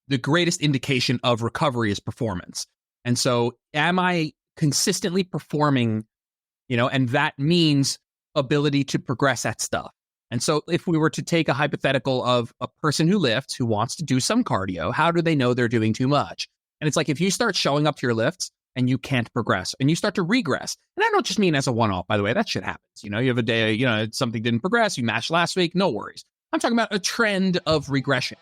the greatest indication of recovery is performance. And so am I consistently performing, and that means ability to progress at stuff. And so if we were to take a hypothetical of a person who lifts, who wants to do some cardio, how do they know they're doing too much? And it's like, if you start showing up to your lifts and you can't progress and you start to regress, and I don't just mean as a one-off, by the way, that shit happens. You have a day, something didn't progress, you matched last week, no worries. I'm talking about a trend of regression.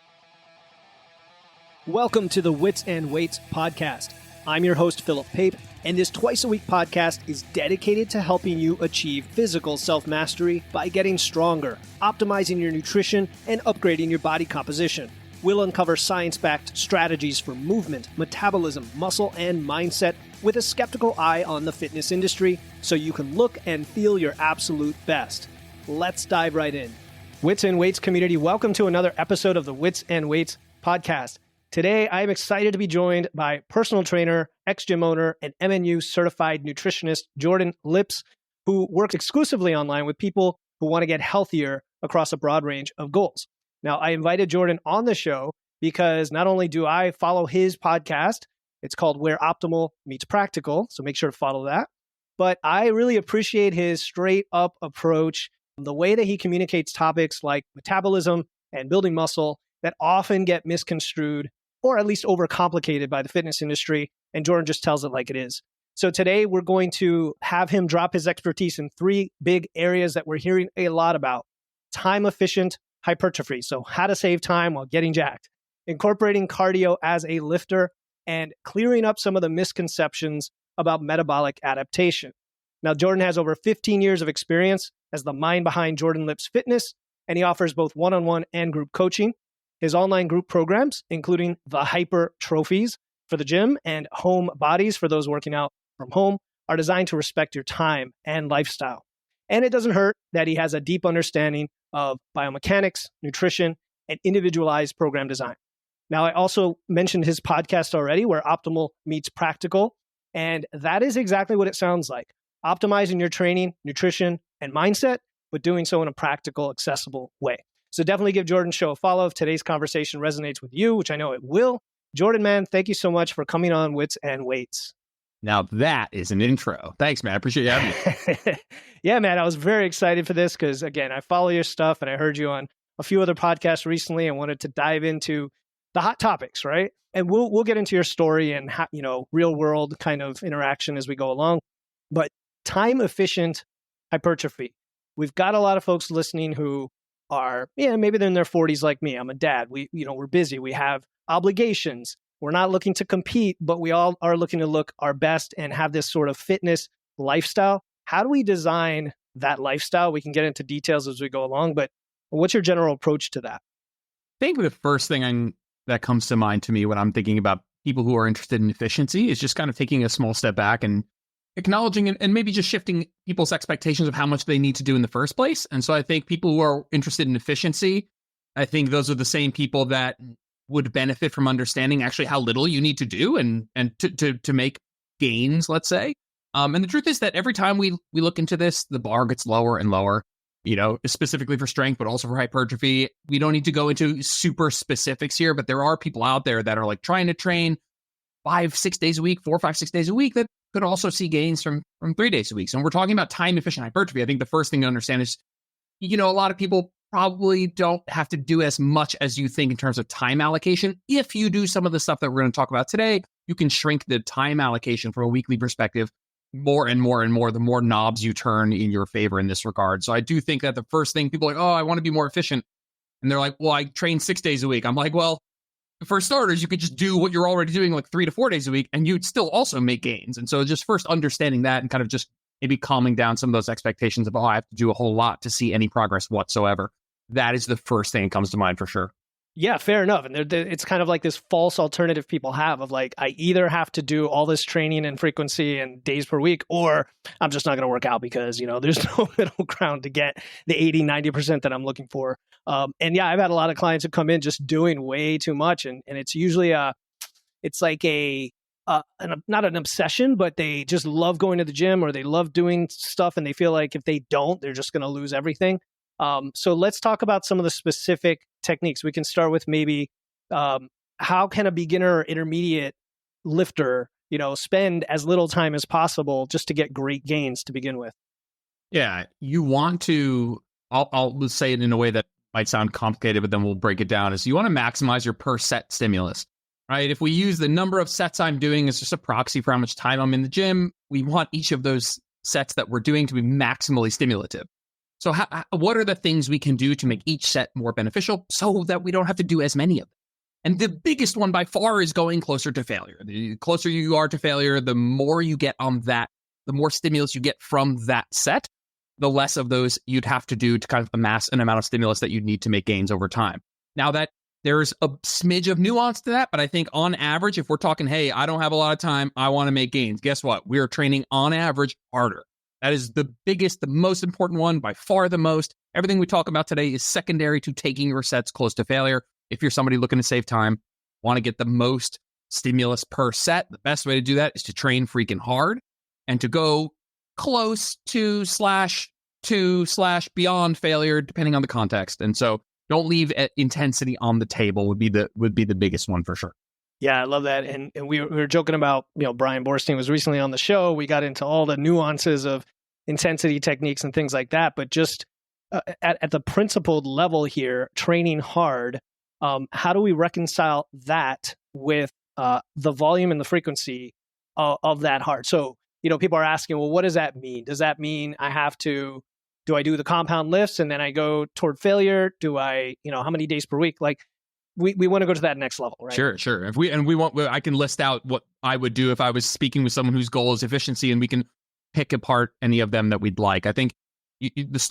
Welcome to the Wits and Weights podcast. I'm your host, Philip Pape, and this twice-a-week podcast is dedicated to helping you achieve physical self-mastery by getting stronger, optimizing your nutrition, and upgrading your body composition. We'll uncover science-backed strategies for movement, metabolism, muscle, and mindset with a skeptical eye on the fitness industry so you can look and feel your absolute best. Let's dive right in. Wits and Weights community, welcome to another episode of the Wits and Weights podcast. Today, I am excited to be joined by personal trainer, ex-gym owner, and MNU certified nutritionist Jordan Lips, who works exclusively online with people who want to get healthier across a broad range of goals. Now, I invited Jordan on the show because not only do I follow his podcast, it's called Where Optimal Meets Practical, so make sure to follow that, but I really appreciate his straight up approach, the way that he communicates topics like metabolism and building muscle that often get misconstrued or at least overcomplicated by the fitness industry, and Jordan just tells it like it is. So today we're going to have him drop his expertise in three big areas that we're hearing a lot about: time-efficient hypertrophy, so how to save time while getting jacked, incorporating cardio as a lifter, and clearing up some of the misconceptions about metabolic adaptation. Now, Jordan has over 15 years of experience as the mind behind Jordan Lips Fitness, and he offers both one-on-one and group coaching. His online group programs, including the hypertrophies for the gym and home bodies for those working out from home, are designed to respect your time and lifestyle. And it doesn't hurt that he has a deep understanding of biomechanics, nutrition, and individualized program design. Now, I also mentioned his podcast already, Where Optimal Meets Practical, and that is exactly what it sounds like: optimizing your training, nutrition, and mindset, but doing so in a practical, accessible way. So definitely give Jordan's show a follow if today's conversation resonates with you, which I know it will. Jordan, man, thank you so much for coming on Wits and Weights. Now that is an intro. Thanks, man. I appreciate you having me. Yeah, man, I was very excited for this because, again, I follow your stuff and I heard you on a few other podcasts recently and wanted to dive into the hot topics, right? And we'll get into your story and real world kind of interaction as we go along. But time efficient hypertrophy. We've got a lot of folks listening who are, maybe they're in their 40s like me. I'm a dad. We're busy. We have obligations. We're not looking to compete, but we all are looking to look our best and have this sort of fitness lifestyle. How do we design that lifestyle? We can get into details as we go along, but what's your general approach to that? I think the first thing that comes to mind to me when I'm thinking about people who are interested in efficiency is just kind of taking a small step back and acknowledging and maybe just shifting people's expectations of how much they need to do in the first place. And so I think people who are interested in efficiency, I think those are the same people that would benefit from understanding actually how little you need to do and to make gains, let's say. And the truth is that every time we look into this, the bar gets lower and lower, specifically for strength, but also for hypertrophy. We don't need to go into super specifics here, but there are people out there that are like trying to train 5-6 days a week, 4, 5, 6 days a week that could also see gains from 3 days a week. So when we're talking about time efficient hypertrophy, I think the first thing to understand is, a lot of people probably don't have to do as much as you think in terms of time allocation. If you do some of the stuff that we're going to talk about today, you can shrink the time allocation from a weekly perspective more and more and more, the more knobs you turn in your favor in this regard. So I do think that the first thing people are like, oh, I want to be more efficient. And they're like, well, I train 6 days a week. I'm like, well, for starters, you could just do what you're already doing like 3 to 4 days a week, and you'd still also make gains. And so just first understanding that and kind of just maybe calming down some of those expectations of, oh, I have to do a whole lot to see any progress whatsoever. That is the first thing that comes to mind for sure. Yeah, fair enough. And it's kind of like this false alternative people have of like, I either have to do all this training and frequency and days per week, or I'm just not going to work out because, there's no middle ground to get the 80-90% that I'm looking for. And yeah, I've had a lot of clients who come in just doing way too much. And it's usually it's like not an obsession, but they just love going to the gym or they love doing stuff. And they feel like if they don't, they're just going to lose everything. So let's talk about some of the specific techniques. We can start with maybe how can a beginner or intermediate lifter, spend as little time as possible just to get great gains to begin with? Yeah, you want to, I'll say it in a way that might sound complicated, but then we'll break it down, is you want to maximize your per set stimulus, right? If we use the number of sets I'm doing as just a proxy for how much time I'm in the gym, we want each of those sets that we're doing to be maximally stimulative. So what are the things we can do to make each set more beneficial so that we don't have to do as many of them? And the biggest one by far is going closer to failure. The closer you are to failure, the more you get on that, the more stimulus you get from that set, the less of those you'd have to do to kind of amass an amount of stimulus that you'd need to make gains over time. Now that there's a smidge of nuance to that, but I think on average, if we're talking, hey, I don't have a lot of time, I want to make gains, guess what? We are training on average harder. That is the biggest, the most important one, by far the most. Everything we talk about today is secondary to taking your sets close to failure. If you're somebody looking to save time, want to get the most stimulus per set, the best way to do that is to train freaking hard and to go close to / beyond failure, depending on the context. And so don't leave intensity on the table would be the biggest one for sure. Yeah, I love that. And we were joking about, Brian Borstein was recently on the show. We got into all the nuances of intensity techniques and things like that. But just at the principled level here, training hard, how do we reconcile that with the volume and the frequency of that hard? So, people are asking, well, what does that mean? Does that mean do I do the compound lifts and then I go toward failure? Do I, how many days per week? Like we want to go to that next level, right? Sure. I can list out what I would do if I was speaking with someone whose goal is efficiency, and we can pick apart any of them that we'd like. I think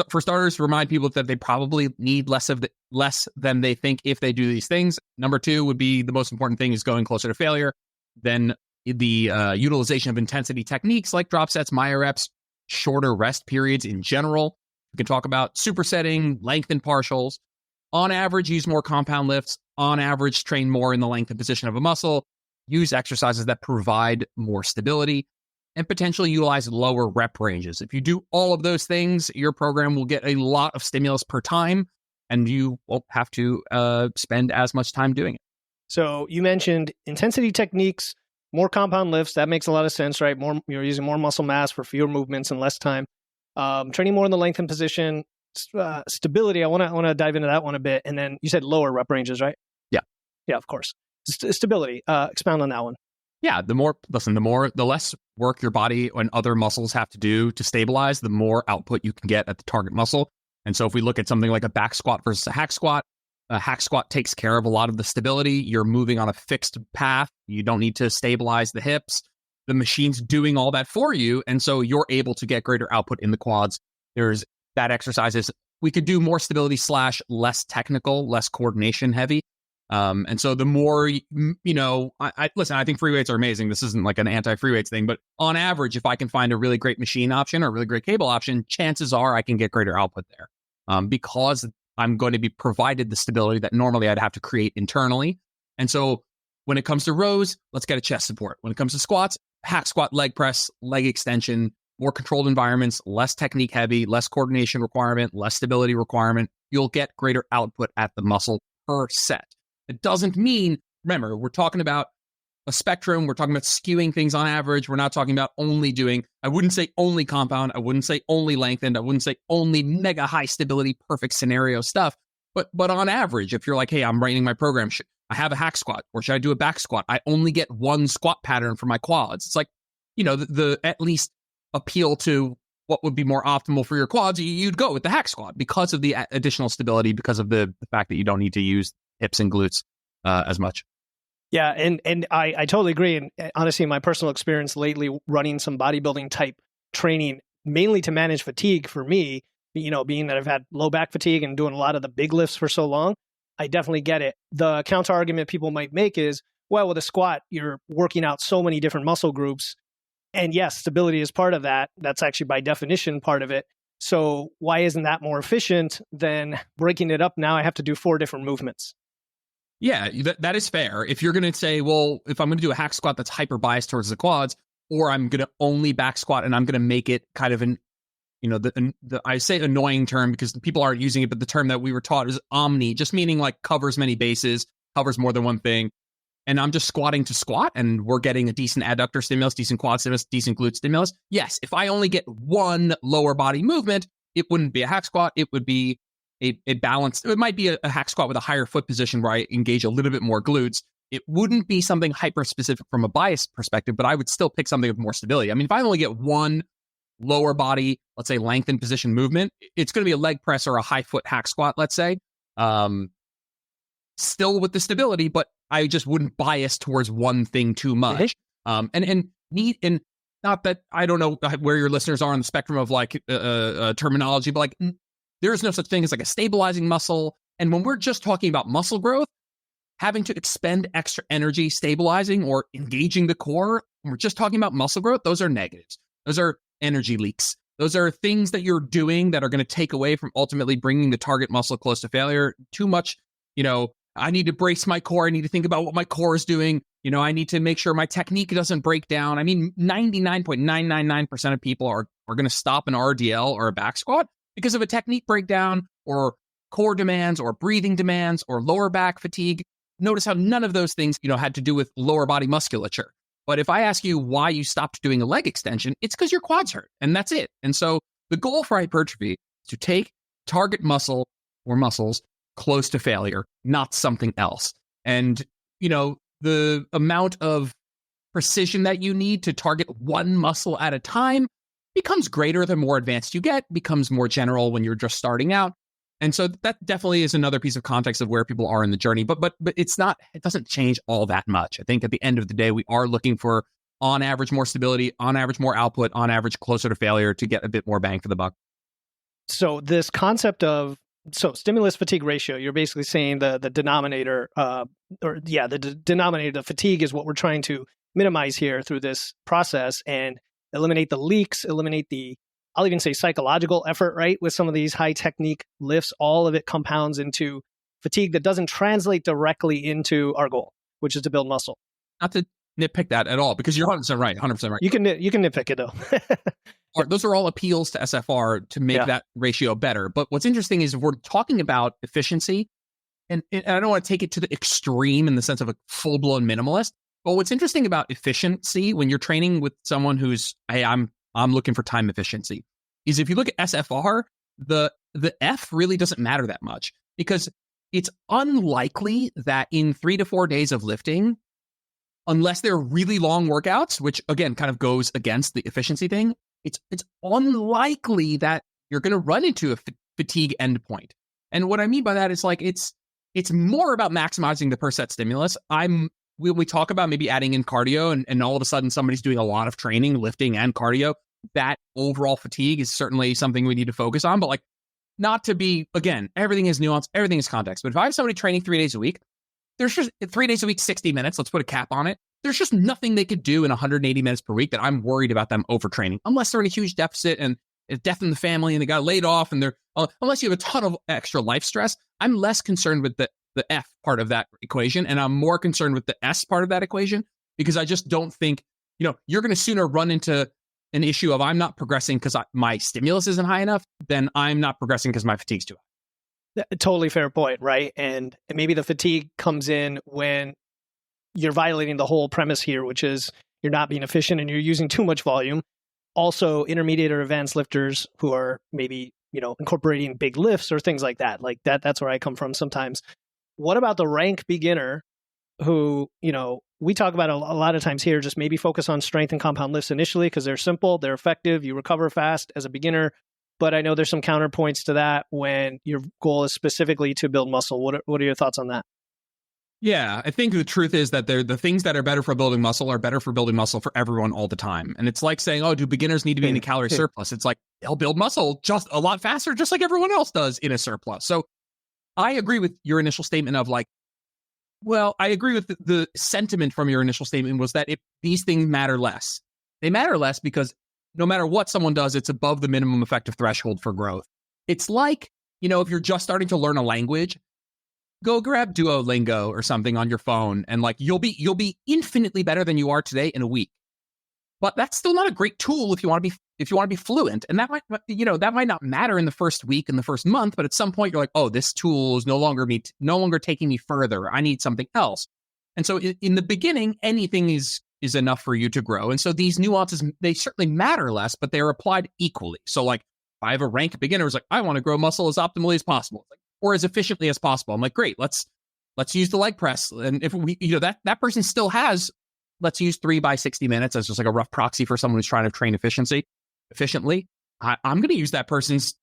for starters, remind people that they probably need less than they think if they do these things. Number two would be the most important thing is going closer to failure. Then the utilization of intensity techniques like drop sets, myo reps, shorter rest periods in general. We can talk about supersetting, lengthened partials. On average, use more compound lifts. On average, train more in the lengthened position of a muscle. Use exercises that provide more stability, and potentially utilize lower rep ranges. If you do all of those things, your program will get a lot of stimulus per time, and you won't have to spend as much time doing it. So you mentioned intensity techniques, more compound lifts. That makes a lot of sense, right? You're using more muscle mass for fewer movements and less time. Training more in the lengthened position, stability. I want to dive into that one a bit. And then you said lower rep ranges, right? Yeah, of course. Stability. Expound on that one. Yeah, the less work your body and other muscles have to do to stabilize, the more output you can get at the target muscle. And so if we look at something like a back squat versus a hack squat takes care of a lot of the stability. You're moving on a fixed path. You don't need to stabilize the hips. The machine's doing all that for you. And so you're able to get greater output in the quads. There's that exercises. We could do more stability / less technical, less coordination heavy. And so the more, listen, I think free weights are amazing. This isn't like an anti-free weights thing, but on average, if I can find a really great machine option or a really great cable option, chances are I can get greater output there. Because I'm going to be provided the stability that normally I'd have to create internally. And so when it comes to rows, let's get a chest support. When it comes to squats, hack squat, leg press, leg extension, more controlled environments, less technique heavy, less coordination requirement, less stability requirement. You'll get greater output at the muscle per set. It doesn't mean, remember, we're talking about a spectrum. We're talking about skewing things on average. We're not talking about only doing, I wouldn't say only compound. I wouldn't say only lengthened. I wouldn't say only mega high stability, perfect scenario stuff. But on average, if you're like, hey, I'm writing my program, should I have a hack squat or should I do a back squat? I only get one squat pattern for my quads. It's like, the at least appeal to what would be more optimal for your quads, you'd go with the hack squat because of the additional stability, because of the fact that you don't need to use hips and glutes as much. Yeah, and I totally agree. And honestly, my personal experience lately running some bodybuilding type training, mainly to manage fatigue for me, being that I've had low back fatigue and doing a lot of the big lifts for so long, I definitely get it. The counter argument people might make is, well, with a squat, you're working out so many different muscle groups. And yes, stability is part of that. That's actually by definition part of it. So why isn't that more efficient than breaking it up? Now I have to do 4 different movements. Yeah, that is fair. If you're going to say, well, if I'm going to do a hack squat that's hyper biased towards the quads, or I'm going to only back squat and I'm going to make it kind of I say annoying term because people aren't using it, but the term that we were taught is omni, just meaning like covers many bases, covers more than one thing. and I'm just squatting to squat and we're getting a decent adductor stimulus, decent quad stimulus, decent glute stimulus. Yes, if I only get one lower body movement, it wouldn't be a hack squat. It would be a balanced, it might be a hack squat with a higher foot position where I engage a little bit more glutes. It wouldn't be something hyper specific from a bias perspective, but I would still pick something with more stability. I mean, if I only get one lower body, let's say lengthened position movement, it's going to be a leg press or a high foot hack squat, let's say. Still with the stability, but I just wouldn't bias towards one thing too much. And not that I don't know where your listeners are on the spectrum of like terminology, but like there is no such thing as like a stabilizing muscle. And when we're just talking about muscle growth, having to expend extra energy stabilizing or engaging the core, when we're just talking about muscle growth, those are negatives. Those are energy leaks. Those are things that you're doing that are going to take away from ultimately bringing the target muscle close to failure. Too much, I need to brace my core. I need to think about what my core is doing. I need to make sure my technique doesn't break down. I mean, 99.999% of people are going to stop an RDL or a back squat because of a technique breakdown or core demands or breathing demands or lower back fatigue. Notice how none of those things, had to do with lower body musculature. But if I ask you why you stopped doing a leg extension, it's because your quads hurt, and that's it. And so the goal for hypertrophy is to take target muscle or muscles close to failure, not something else. And, the amount of precision that you need to target one muscle at a time becomes greater the more advanced you get, becomes more general when you're just starting out. And so that definitely is another piece of context of where people are in the journey. But it doesn't change all that much. I think at the end of the day, we are looking for, on average, more stability, on average, more output, on average, closer to failure to get a bit more bang for the buck. So this concept of stimulus fatigue ratio, you're basically saying the denominator, the denominator, the fatigue is what we're trying to minimize here through this process and eliminate the leaks, eliminate the, I'll even say psychological effort, right? With some of these high technique lifts, all of it compounds into fatigue that doesn't translate directly into our goal, which is to build muscle. Not to nitpick that at all, because you're 100% right, 100% right. You can nitpick it though. Those are all appeals to SFR to make that ratio better. But what's interesting is if we're talking about efficiency, and I don't want to take it to the extreme in the sense of a full-blown minimalist, but what's interesting about efficiency when you're training with someone who's, hey, I'm looking for time efficiency, is if you look at SFR, the F really doesn't matter that much, because it's unlikely that in 3 to 4 days of lifting, unless they're really long workouts, which again kind of goes against the efficiency thing, it's unlikely that you're going to run into a fatigue endpoint. And what I mean by that is like it's more about maximizing the per set stimulus. When we talk about maybe adding in cardio and all of a sudden somebody's doing a lot of training, lifting and cardio, that overall fatigue is certainly something we need to focus on. But like, not to be, again, everything is nuance, everything is context. But if I have somebody training 3 days a week, there's just 3 days a week, 60 minutes, let's put a cap on it. There's just nothing they could do in 180 minutes per week that I'm worried about them overtraining, unless they're in a huge deficit and a death in the family and they got laid off and they're, unless you have a ton of extra life stress. I'm less concerned with the F part of that equation, and I'm more concerned with the S part of that equation, because I just don't think, you're going to sooner run into an issue of I'm not progressing because my stimulus isn't high enough than I'm not progressing because my fatigue's too high. Totally fair point, right? And maybe the fatigue comes in when you're violating the whole premise here, which is you're not being efficient and you're using too much volume. Also, intermediate or advanced lifters who are maybe, incorporating big lifts or things like that. Like that's where I come from sometimes. What about the rank beginner who, we talk about a lot of times here, just maybe focus on strength and compound lifts initially because they're simple, they're effective, you recover fast as a beginner. But I know there's some counterpoints to that when your goal is specifically to build muscle. What are your thoughts on that? Yeah, I think the truth is that the things that are better for building muscle are better for building muscle for everyone all the time. And it's like saying, oh, do beginners need to be in a calorie surplus? It's like, they'll build muscle just a lot faster, just like everyone else does in a surplus. So I agree with your initial statement of like, well, I agree with the sentiment from your initial statement was that these things matter less. They matter less because no matter what someone does, it's above the minimum effective threshold for growth. It's like, if you're just starting to learn a language, go grab Duolingo or something on your phone, and like you'll be infinitely better than you are today in a week. But that's still not a great tool if you want to be fluent. And that might not matter in the first week, in the first month, but at some point you're like, oh, this tool is no longer taking me further. I need something else. And so in the beginning, anything is enough for you to grow. And so these nuances, they certainly matter less, but they're applied equally. So like, if I have a rank beginner who's like, I want to grow muscle as optimally as possible, or as efficiently as possible. I'm like, great, let's use the leg press. And if we, that person still has, let's use 3 by 60 minutes as just like a rough proxy for someone who's trying to train efficiently. I'm going to use that person's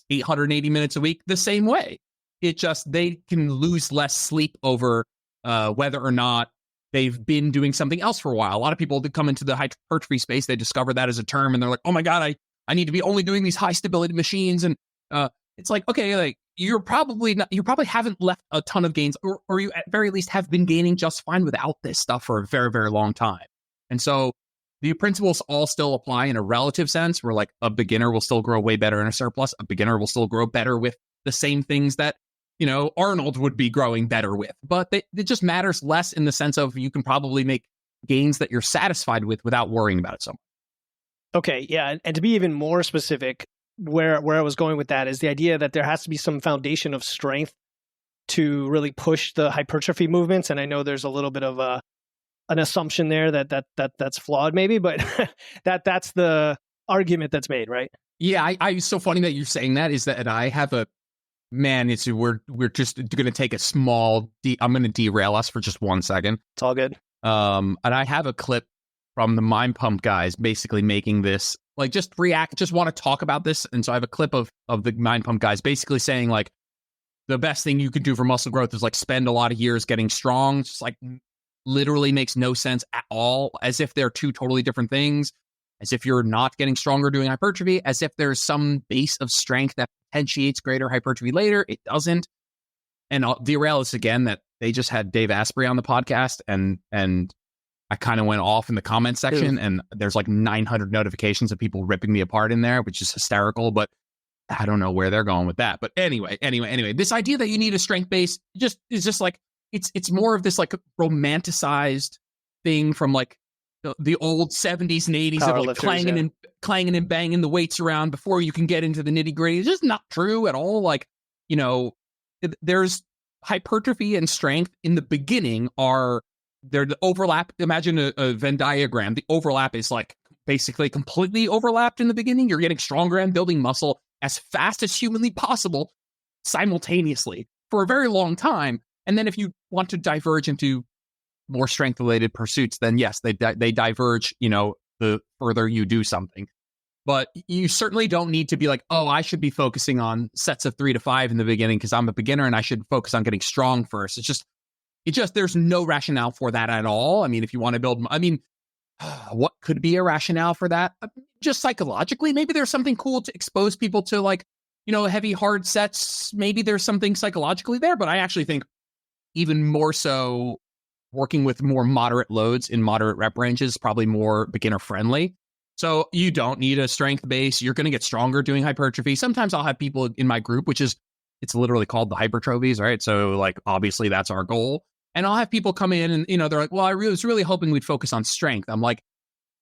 880 minutes a week the same way. It just, they can lose less sleep over whether or not they've been doing something else for a while. A lot of people that come into the hypertrophy space, they discover that as a term and they're like, oh my God, I need to be only doing these high stability machines. And it's like, okay, like you probably haven't left a ton of gains, or you at very least have been gaining just fine without this stuff for a very, very long time. And so the principles all still apply in a relative sense, where like a beginner will still grow way better in a surplus. A beginner will still grow better with the same things that, Arnold would be growing better with. But it just matters less in the sense of you can probably make gains that you're satisfied with without worrying about it so much. Okay, yeah. And to be even more specific, where I was going with that is the idea that there has to be some foundation of strength to really push the hypertrophy movements. And I know there's a little bit of an assumption there that's flawed maybe, but that's the argument that's made, right? Yeah, it's so funny that you're saying that, is that I have we're just going to take a small, I'm going to derail us for just 1 second. It's all good. And I have a clip from the Mind Pump guys basically making this, like, just want to talk about this. And so I have a clip of the Mind Pump guys basically saying, like, the best thing you can do for muscle growth is like spend a lot of years getting strong. It's just like literally makes no sense at all, as if they're two totally different things, as if you're not getting stronger doing hypertrophy, as if there's some base of strength that potentiates greater hypertrophy later. It doesn't. And I'll derail this again, that they just had Dave Asprey on the podcast, and I kind of went off in the comment section, and there's like 900 notifications of people ripping me apart in there, which is hysterical, but I don't know where they're going with that. But anyway, this idea that you need a strength base is just like, it's more of this like romanticized thing from like the old 70s and 80s of like clanging and banging the weights around before you can get into the nitty gritty. It's just not true at all. Like, there's hypertrophy and strength in the beginning they're the overlap. Imagine a Venn diagram. The overlap is like basically completely overlapped in the beginning. You're getting stronger and building muscle as fast as humanly possible simultaneously for a very long time. And then if you want to diverge into more strength related pursuits, then yes, they diverge, the further you do something. But you certainly don't need to be like, oh, I should be focusing on sets of 3 to 5 in the beginning because I'm a beginner and I should focus on getting strong first. It just, there's no rationale for that at all. I mean, if you want to build, what could be a rationale for that? Just psychologically, maybe there's something cool to expose people to, like, heavy, hard sets. Maybe there's something psychologically there, but I actually think even more so working with more moderate loads in moderate rep ranges is probably more beginner friendly. So you don't need a strength base. You're going to get stronger doing hypertrophy. Sometimes I'll have people in my group, it's literally called the hypertrophies, right? So like, obviously that's our goal. And I'll have people come in and, they're like, well, I was really hoping we'd focus on strength. I'm like,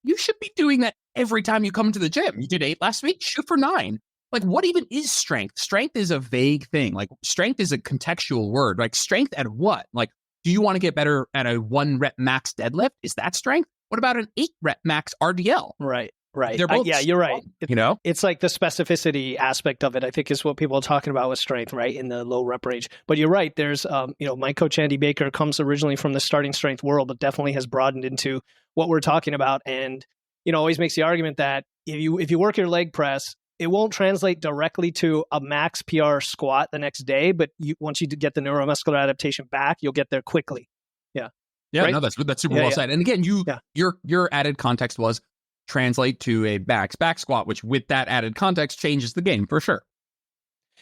you should be doing that every time you come to the gym. You did 8 last week, shoot for 9. Like, what even is strength? Strength is a vague thing. Like, strength is a contextual word. Like, strength at what? Like, do you want to get better at a 1 rep max deadlift? Is that strength? What about an 8 rep max RDL? Right. They're both yeah, you're right. strong, It's like the specificity aspect of it, I think, is what people are talking about with strength, right? In the low rep range. But you're right. There's, my coach, Andy Baker, comes originally from the starting strength world, but definitely has broadened into what we're talking about. And, always makes the argument that if you work your leg press, it won't translate directly to a max PR squat the next day, but once you get the neuromuscular adaptation back, you'll get there quickly. Yeah. Yeah, right? no, that's super well said. And again, your added context was translate to a back squat, which with that added context changes the game for sure.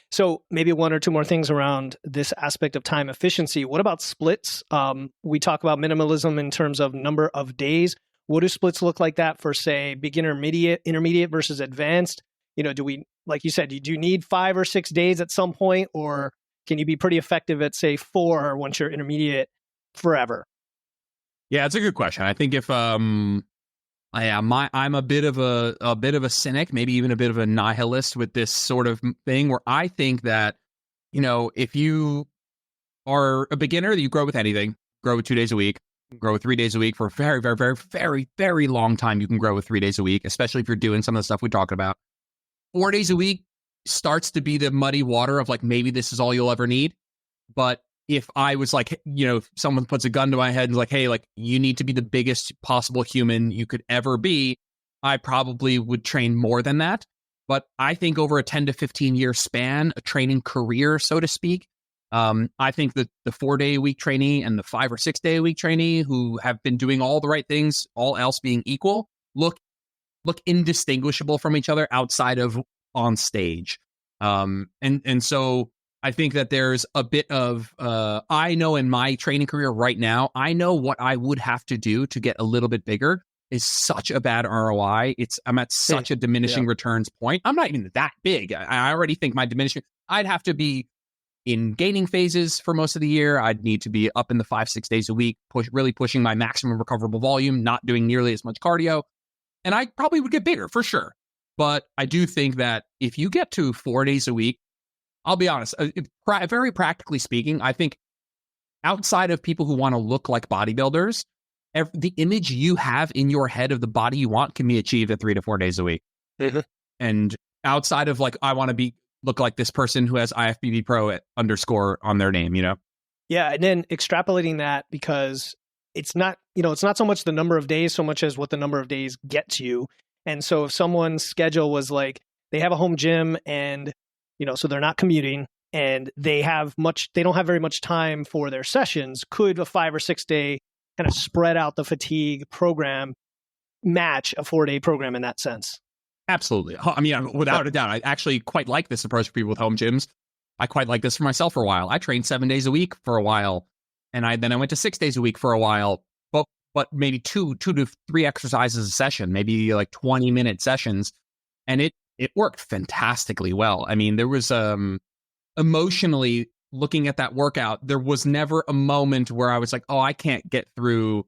So maybe 1 or 2 more things around this aspect of time efficiency. What about splits? We talk about minimalism in terms of number of days. What do splits look like that for, say, beginner, intermediate versus advanced? Do we, like you said, do you need 5 or 6 days at some point, or can you be pretty effective at, say, 4 once you're intermediate forever? Yeah, it's a good question. I think if I'm a bit of a cynic, maybe even a bit of a nihilist with this sort of thing, where I think that, if you are a beginner, you grow with anything, grow with 2 days a week. grow 3 days a week for a very, very, very, very, very long time. You can grow with 3 days a week, especially if you're doing some of the stuff we talked about. 4 days a week starts to be the muddy water of like, maybe this is all you'll ever need. But if I was like, if someone puts a gun to my head and is like, hey, like you need to be the biggest possible human you could ever be, I probably would train more than that. But I think over a 10 to 15 year span, a training career, so to speak, I think that the 4 day a week trainee and the 5 or 6 day a week trainee who have been doing all the right things, all else being equal, look indistinguishable from each other outside of on stage. And so I think that there's a bit of, I know in my training career right now, I know what I would have to do to get a little bit bigger is such a bad ROI. I'm at such a diminishing returns point. I'm not even that big. I already think my diminishing, I'd have to be in gaining phases for most of the year. I'd need to be up in the 5-6 days a week, really pushing my maximum recoverable volume, not doing nearly as much cardio. And I probably would get bigger for sure. But I do think that if you get to 4 days a week, I'll be honest, very practically speaking, I think outside of people who want to look like bodybuilders, the image you have in your head of the body you want can be achieved at 3 to 4 days a week. Mm-hmm. And outside of like, I want to look like this person who has IFBB Pro _ on their name, Yeah. And then extrapolating that, because it's not so much the number of days so much as what the number of days gets you. And so if someone's schedule was like, they have a home gym and, so they're not commuting and they don't have very much time for their sessions, could a 5 or 6 day kind of spread out the fatigue program match a 4 day program in that sense? Absolutely. I mean, without a doubt, I actually quite like this approach for people with home gyms. I quite like this for myself for a while. I trained 7 days a week for a while, and then I went to 6 days a week for a while, but maybe two to three exercises a session, maybe like 20-minute sessions, and it worked fantastically well. I mean, there was emotionally looking at that workout, there was never a moment where I was like, oh, I can't get through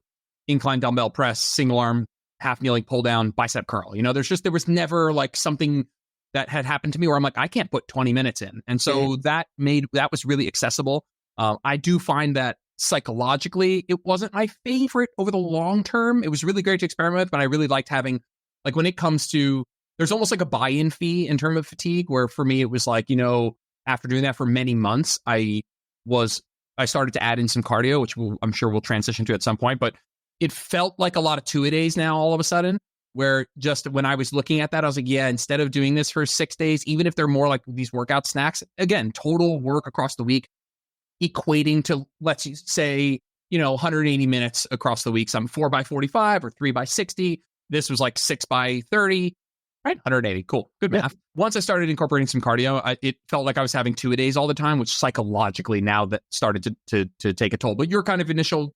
incline dumbbell press, single arm, half kneeling pull down, bicep curl. There was never like something that had happened to me where I'm like, I can't put 20 minutes in. And so that was really accessible. I do find that psychologically, it wasn't my favorite over the long term. It was really great to experiment with, but I really liked having, like when it comes to, there's almost like a buy-in fee in terms of fatigue, where for me, it was like, after doing that for many months, I started to add in some cardio, which I'm sure we'll transition to at some point, but it felt like a lot of 2-a-days now all of a sudden, where just when I was looking at that, I was like, yeah, instead of doing this for 6 days, even if they're more like these workout snacks, again, total work across the week, equating to, let's say, 180 minutes across the week. Some 4x45 or 3x60. This was like 6x30, right? 180. Cool. Good math. Once I started incorporating some cardio, it felt like I was having 2-a-days all the time, which psychologically now that started to take a toll. But your kind of initial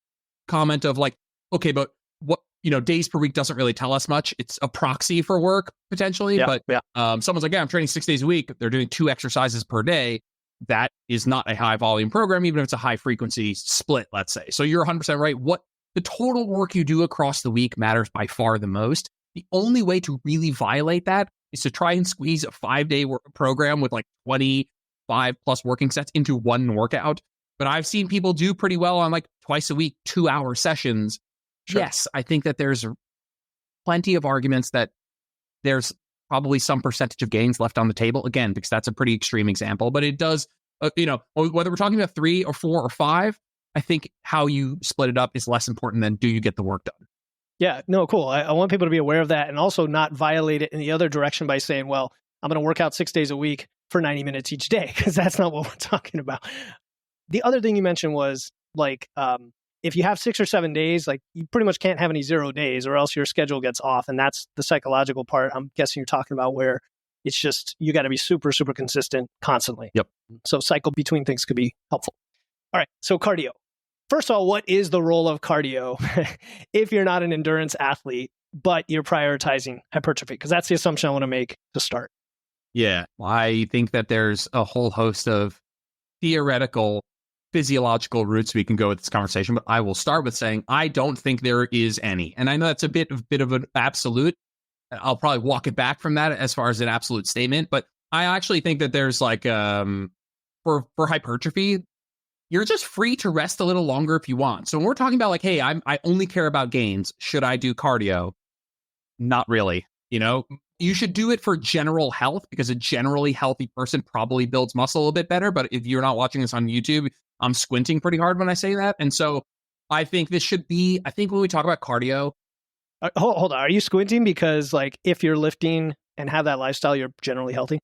comment of like, okay, but what, days per week doesn't really tell us much. It's a proxy for work potentially, but someone's like, yeah, I'm training 6 days a week. They're doing 2 exercises per day. That is not a high volume program, even if it's a high frequency split, let's say. So you're 100% right. What the total work you do across the week matters by far the most. The only way to really violate that is to try and squeeze a 5-day program with like 25 plus working sets into one workout. But I've seen people do pretty well on like twice a week, 2-hour sessions. Sure. Yes, I think that there's plenty of arguments that there's probably some percentage of gains left on the table, again, because that's a pretty extreme example. But it does, whether we're talking about 3 or 4 or 5, I think how you split it up is less important than do you get the work done. Yeah, no, cool. I want people to be aware of that and also not violate it in the other direction by saying, well, I'm going to work out 6 days a week for 90 minutes each day, because that's not what we're talking about. The other thing you mentioned was like, if you have 6 or 7 days, like you pretty much can't have any 0 days or else your schedule gets off. And that's the psychological part I'm guessing you're talking about, where it's just, you got to be super, super consistent constantly. Yep. So cycle between things could be helpful. All right. So cardio. First of all, what is the role of cardio if you're not an endurance athlete, but you're prioritizing hypertrophy? Because that's the assumption I want to make to start. Yeah. I think that there's a whole host of theoretical physiological routes we can go with this conversation, but I will start with saying I don't think there is any. And I know that's a bit of an absolute. I'll probably walk it back from that as far as an absolute statement, but I actually think that there's like for hypertrophy, you're just free to rest a little longer if you want. So when we're talking about like, hey, I only care about gains, should I do cardio? Not really. You should do it for general health, because a generally healthy person probably builds muscle a little bit better. But if you're not watching this on YouTube, I'm squinting pretty hard when I say that. And so I think when we talk about cardio. Hold on. Are you squinting because like if you're lifting and have that lifestyle, you're generally healthy?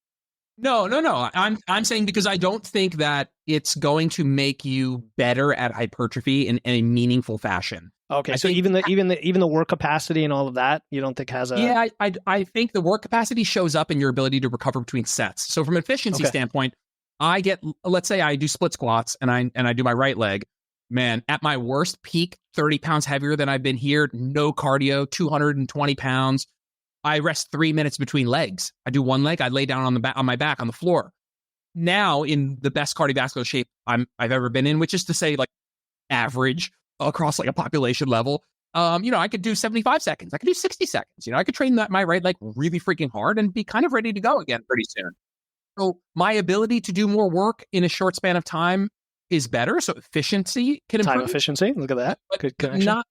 No. I'm saying because I don't think that it's going to make you better at hypertrophy in a meaningful fashion. Okay, so even the work capacity and all of that, you don't think has a... Yeah, I think the work capacity shows up in your ability to recover between sets. So from an efficiency standpoint, let's say I do split squats and I do my right leg. Man, at my worst peak, 30 pounds heavier than I've been here, no cardio, 220 pounds. I rest 3 minutes between legs. I do one leg, I lay down on my back on the floor. Now in the best cardiovascular shape I've ever been in, which is to say like average across like a population level, I could do 75 seconds. I could do 60 seconds. I could train my right leg really freaking hard and be kind of ready to go again pretty soon. So my ability to do more work in a short span of time is better. So efficiency can improve. Time efficiency. Look at that. Good connection.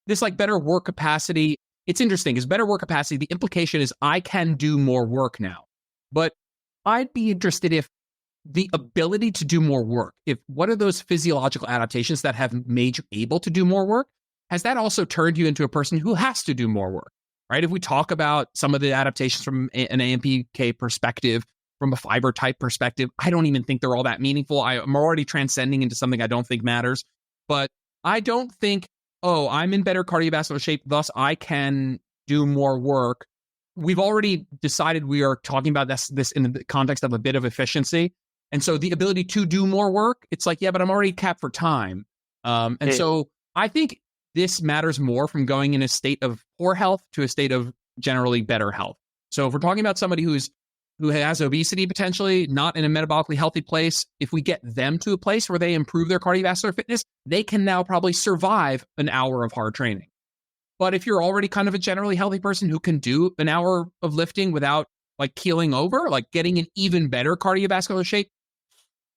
This like better work capacity. It's interesting because better work capacity, the implication is I can do more work now. But I'd be interested if the ability to do more work, what are those physiological adaptations that have made you able to do more work? Has that also turned you into a person who has to do more work, right? If we talk about some of the adaptations from an AMPK perspective, from a fiber type perspective, I don't even think they're all that meaningful. I'm already transcending into something I don't think matters. But I don't think, I'm in better cardiovascular shape, thus I can do more work. We've already decided we are talking about this in the context of a bit of efficiency. And so the ability to do more work, it's like, yeah, but I'm already capped for time. So I think this matters more from going in a state of poor health to a state of generally better health. So if we're talking about somebody who has obesity, potentially not in a metabolically healthy place, if we get them to a place where they improve their cardiovascular fitness, they can now probably survive an hour of hard training. But if you're already kind of a generally healthy person who can do an hour of lifting without like keeling over, like getting an even better cardiovascular shape,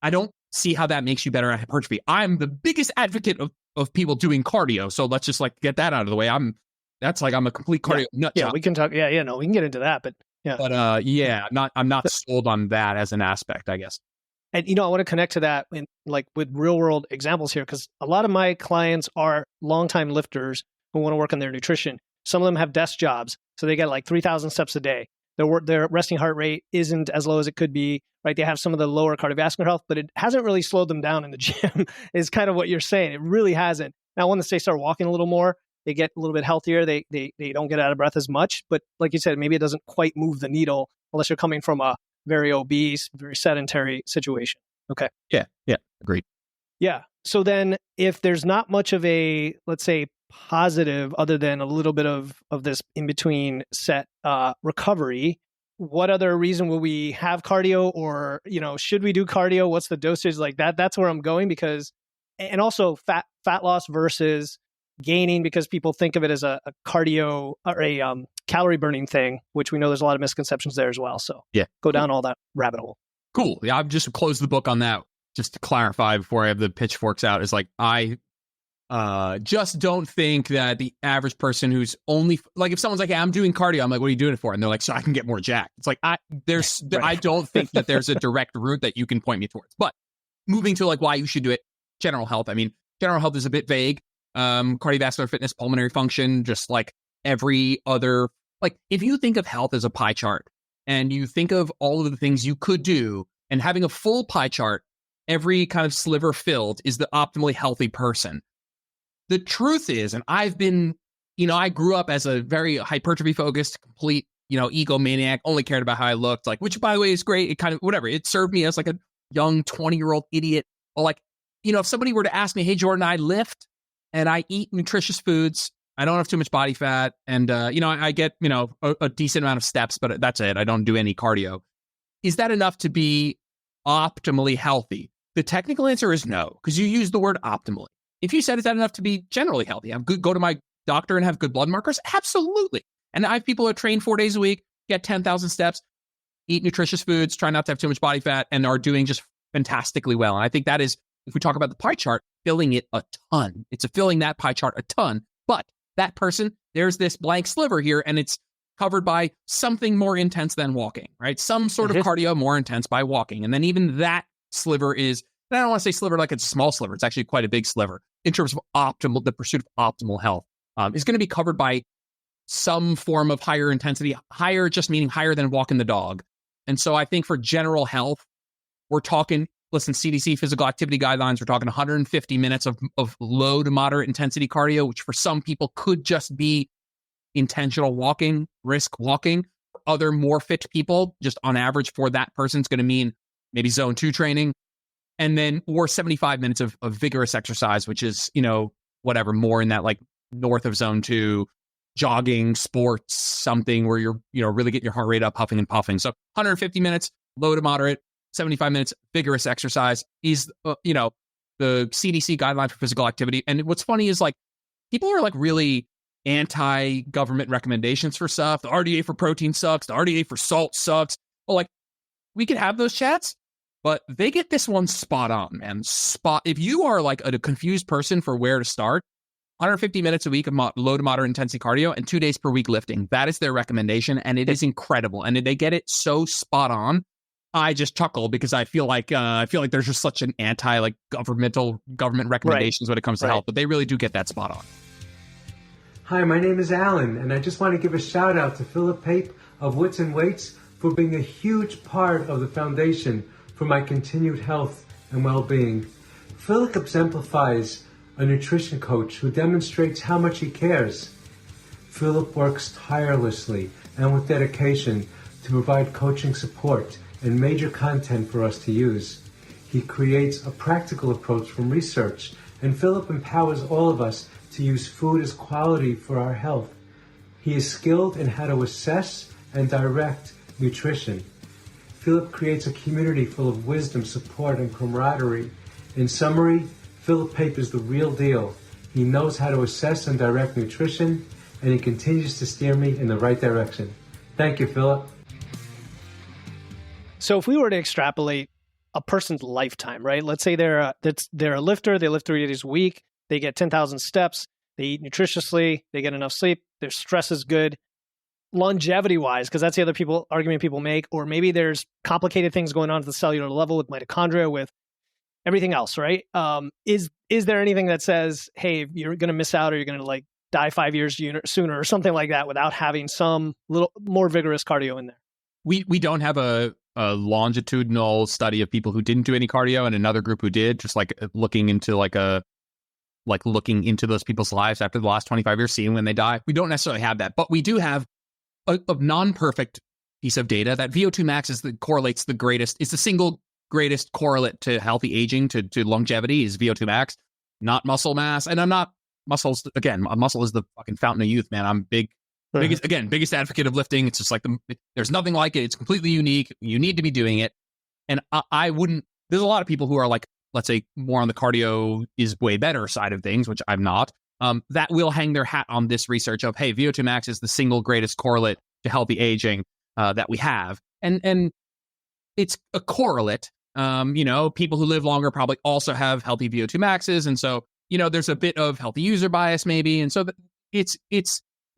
I don't see how that makes you better at hypertrophy. I'm the biggest advocate of people doing cardio. So let's just like get that out of the way. I'm a complete cardio nut job. We can talk. Yeah, we can get into that, but yeah. But I'm not sold on that as an aspect, I guess. And I want to connect to that with real world examples here, because a lot of my clients are longtime lifters who want to work on their nutrition. Some of them have desk jobs, so they get like 3,000 steps a day. Their resting heart rate isn't as low as it could be, right? They have some of the lower cardiovascular health, but it hasn't really slowed them down in the gym, is kind of what you're saying. It really hasn't. Now, once they start walking a little more, they get a little bit healthier. They don't get out of breath as much. But like you said, maybe it doesn't quite move the needle unless you're coming from a very obese, very sedentary situation. Okay. Yeah. Agreed. Yeah. So then if there's not much of a, let's say, positive other than a little bit of this in-between set recovery, what other reason will we have cardio, or, should we do cardio? What's the dosage like that? That's where I'm going, because, and also fat loss versus gaining, because people think of it as a cardio or a calorie burning thing, which we know there's a lot of misconceptions there as well. So yeah, go down all that rabbit hole. Cool. Yeah, I've just closed the book on that. Just to clarify before I have the pitchforks out, is like I just don't think that the average person who's only like, if someone's like, hey, I'm doing cardio, I'm like, what are you doing it for? And they're like, so I can get more jacked. It's like, I don't think that there's a direct route that you can point me towards. But moving to like why you should do it, general health. I mean, general health is a bit vague. Cardiovascular fitness, pulmonary function, just like every other, like if you think of health as a pie chart and you think of all of the things you could do, and having a full pie chart, every kind of sliver filled is the optimally healthy person. The truth is, and I've been, I grew up as a very hypertrophy focused, complete, egomaniac, only cared about how I looked, like, which by the way is great. It kind of, whatever, it served me as like a young 20-year-old idiot. Or like, if somebody were to ask me, hey, Jordan, I lift and I eat nutritious foods, I don't have too much body fat, and, I get, a decent amount of steps, but that's it. I don't do any cardio. Is that enough to be optimally healthy? The technical answer is no, because you use the word optimally. If you said, is that enough to be generally healthy? Go to my doctor and have good blood markers? Absolutely. And I have people who train 4 days a week, get 10,000 steps, eat nutritious foods, try not to have too much body fat, and are doing just fantastically well. And I think that is if we talk about the pie chart, filling it a ton. It's filling that pie chart a ton. But that person, there's this blank sliver here, and it's covered by something more intense than walking, right? Some sort of cardio more intense by walking. And then even that sliver is, and I don't want to say sliver like it's a small sliver. It's actually quite a big sliver in terms of the pursuit of optimal health, is going to be covered by some form of higher intensity, higher just meaning higher than walking the dog. And so I think for general health, we're talking, listen, CDC physical activity guidelines, we're talking 150 minutes of low to moderate intensity cardio, which for some people could just be intentional walking, brisk walking. Other more fit people, just on average for that person, it's going to mean maybe zone 2 training. And then, or 75 minutes of vigorous exercise, which is, whatever, more in that like north of zone 2, jogging, sports, something where you're, really getting your heart rate up, huffing and puffing. So 150 minutes, low to moderate, 75 minutes, vigorous exercise is, the CDC guideline for physical activity. And what's funny is like, people are like really anti-government recommendations for stuff. The RDA for protein sucks. The RDA for salt sucks. Well, like, we could have those chats, but they get this one spot on, man. If you are like a confused person for where to start, 150 minutes a week of low to moderate intensity cardio and 2 days per week lifting. That is their recommendation, and it is incredible. And they get it so spot on. I just chuckle because I feel like there's just such an anti government recommendations when it comes to health, but they really do get that spot on. Hi, my name is Alan, and I just want to give a shout out to Philip Pape of Wits and Weights for being a huge part of the foundation for my continued health and well-being. Philip exemplifies a nutrition coach who demonstrates how much he cares. Philip works tirelessly and with dedication to provide coaching support and major content for us to use. He creates a practical approach from research, and Philip empowers all of us to use food as quality for our health. He is skilled in how to assess and direct nutrition. Philip creates a community full of wisdom, support, and camaraderie. In summary, Philip Pape is the real deal. He knows how to assess and direct nutrition, and he continues to steer me in the right direction. Thank you, Philip. So if we were to extrapolate a person's lifetime, right? Let's say they're a lifter, they lift 3 days a week, they get 10,000 steps, they eat nutritiously, they get enough sleep, their stress is good. Longevity-wise, because that's the other argument people make, or maybe there's complicated things going on at the cellular level with mitochondria, with everything else, right? Is there anything that says, hey, you're going to miss out or you're going to like die 5 years sooner or something like that without having some little more vigorous cardio in there? We don't have a longitudinal study of people who didn't do any cardio and another group who did, just like looking into looking into those people's lives after the last 25 years, seeing when they die. We don't necessarily have that, but we do have a non-perfect piece of data that VO2 max is the single greatest correlate to healthy aging, to longevity, is VO2 max, not muscle mass. And I'm not muscles. Again, muscle is the fucking fountain of youth, man. I'm biggest advocate of lifting. It's just like there's nothing like it. It's completely unique. You need to be doing it. And I wouldn't, there's a lot of people who are like, let's say more on the cardio is way better side of things, which I'm not. That will hang their hat on this research of, hey, VO2 max is the single greatest correlate to healthy aging that we have. And it's a correlate. People who live longer probably also have healthy VO2 maxes. And so, there's a bit of healthy user bias maybe. And so it's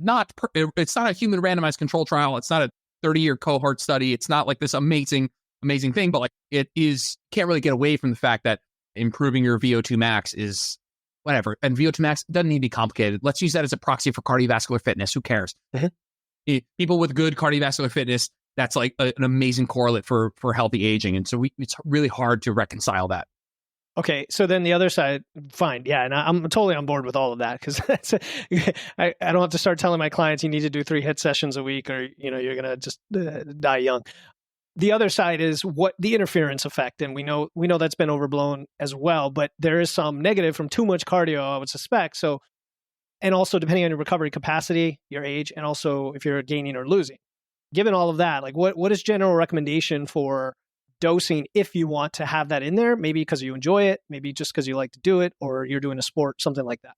not a human randomized control trial. It's not a 30-year cohort study. It's not like this amazing thing, but like it is, can't really get away from the fact that improving your VO2 max is whatever. And VO2 max doesn't need to be complicated. Let's use that as a proxy for cardiovascular fitness. Who cares? People with good cardiovascular fitness, that's like an amazing correlate for healthy aging. And so it's really hard to reconcile that. Okay, so then the other side, fine, yeah, and I'm totally on board with all of that, because I don't have to start telling my clients you need to do 3 HIIT sessions a week, or you're gonna just die young. The other side is what the interference effect, and we know that's been overblown as well, but there is some negative from too much cardio, I would suspect. So, and also depending on your recovery capacity, your age, and also if you're gaining or losing. Given all of that, like what is general recommendation for dosing if you want to have that in there? Maybe because you enjoy it, maybe just because you like to do it, or you're doing a sport, something like that.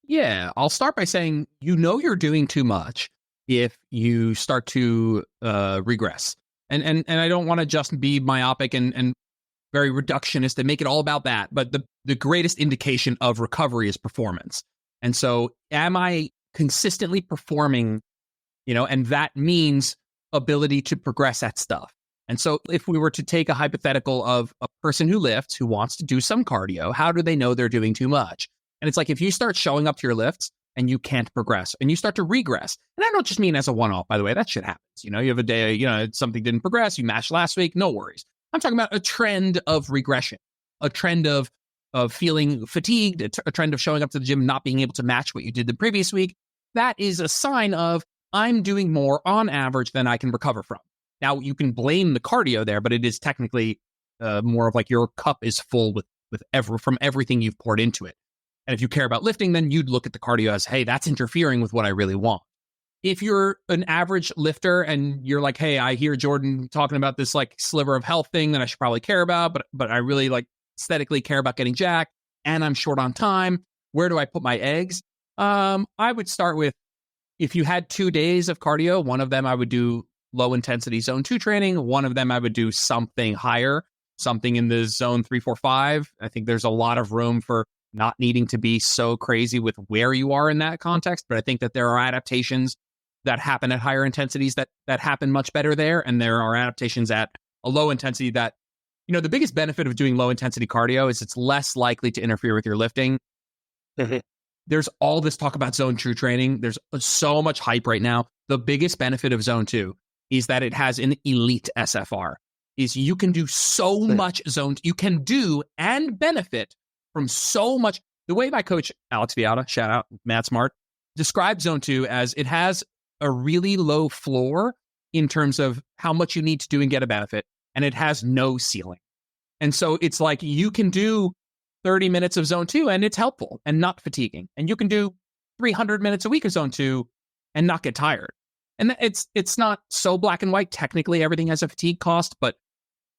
Yeah, I'll start by saying you're doing too much if you start to regress. And I don't want to just be myopic and very reductionist. They make it all about that. But the greatest indication of recovery is performance. And so am I consistently performing, and that means ability to progress at stuff. And so if we were to take a hypothetical of a person who lifts, who wants to do some cardio, how do they know they're doing too much? And it's like, if you start showing up to your lifts and you can't progress and you start to regress, and I don't just mean as a one-off, by the way, that shit happens. You have a day, something didn't progress, you mashed last week, no worries. I'm talking about a trend of regression, a trend of feeling fatigued, a trend of showing up to the gym, not being able to match what you did the previous week. That is a sign of I'm doing more on average than I can recover from. Now, you can blame the cardio there, but it is technically more of like your cup is full from everything you've poured into it. And if you care about lifting, then you'd look at the cardio as, hey, that's interfering with what I really want. If you're an average lifter and you're like, hey, I hear Jordan talking about this like sliver of health thing that I should probably care about, but I really like aesthetically care about getting jacked and I'm short on time, where do I put my eggs? I would start with, if you had 2 days of cardio, one of them I would do low intensity zone 2 training. One of them I would do something higher, something in the zone 3, 4, 5. I think there's a lot of room for not needing to be so crazy with where you are in that context. But I think that there are adaptations that happen at higher intensities that happen much better there. And there are adaptations at a low intensity that, the biggest benefit of doing low intensity cardio is it's less likely to interfere with your lifting. Mm-hmm. There's all this talk about zone 2 training. There's so much hype right now. The biggest benefit of zone 2 is that it has an elite SFR, is you can do so much zone. You can do and benefit from so much. The way my coach, Alex Viata, shout out, Matt Smart, described zone 2 as it has a really low floor in terms of how much you need to do and get a benefit, and it has no ceiling. And so it's like you can do 30 minutes of zone 2 and it's helpful and not fatiguing. And you can do 300 minutes a week of zone 2 and not get tired. And it's not so black and white. Technically, everything has a fatigue cost, but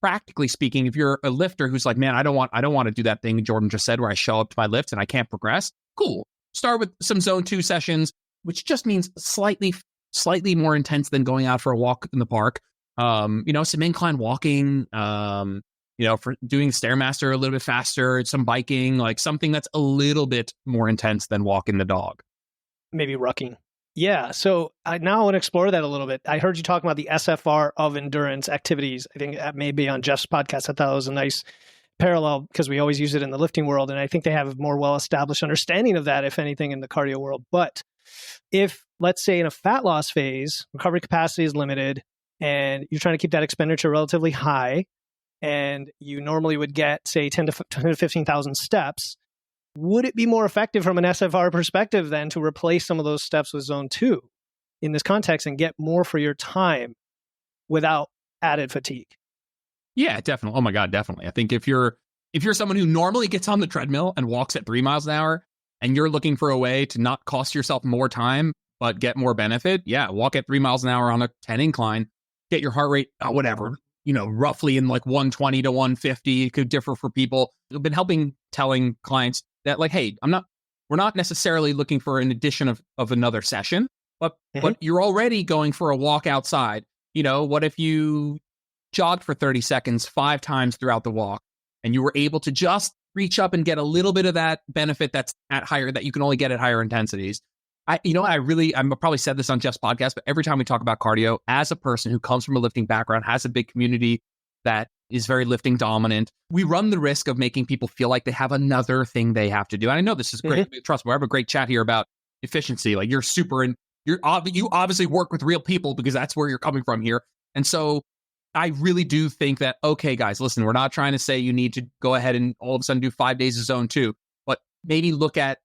practically speaking, if you're a lifter who's like, man, I don't want to do that thing Jordan just said where I show up to my lift and I can't progress. Cool. Start with some zone 2 sessions, which just means slightly more intense than going out for a walk in the park. Some incline walking, for doing Stairmaster a little bit faster, some biking, like something that's a little bit more intense than walking the dog. Maybe rucking. Yeah. So I now want to explore that a little bit. I heard you talking about the SFR of endurance activities. I think that may be on Jeff's podcast. I thought it was a nice parallel because we always use it in the lifting world. And I think they have a more well-established understanding of that, if anything, in the cardio world. But if, let's say, in a fat loss phase, recovery capacity is limited and you're trying to keep that expenditure relatively high, and you normally would get, say, 10 to 15,000 steps, would it be more effective from an SFR perspective then to replace some of those steps with zone 2 in this context and get more for your time without added fatigue? Yeah, definitely. Oh my God, definitely. I think if you're someone who normally gets on the treadmill and walks at 3 miles an hour and you're looking for a way to not cost yourself more time but get more benefit, yeah, walk at 3 miles an hour on a 10 incline, get your heart rate, whatever, roughly in like 120 to 150. It could differ for people. I've been telling clients that like, hey, we're not necessarily looking for an addition of another session, but you're already going for a walk outside. What if you jogged for 30 seconds 5 times throughout the walk and you were able to just reach up and get a little bit of that benefit that you can only get at higher intensities. I've probably said this on Jeff's podcast, but every time we talk about cardio, as a person who comes from a lifting background, has a big community that is very lifting dominant, we run the risk of making people feel like they have another thing they have to do. And I know this is great. Trust me, we have a great chat here about efficiency. Like you obviously work with real people because that's where you're coming from here. And so I really do think that, okay, guys, listen, we're not trying to say you need to go ahead and all of a sudden do 5 days of zone 2, but maybe look at,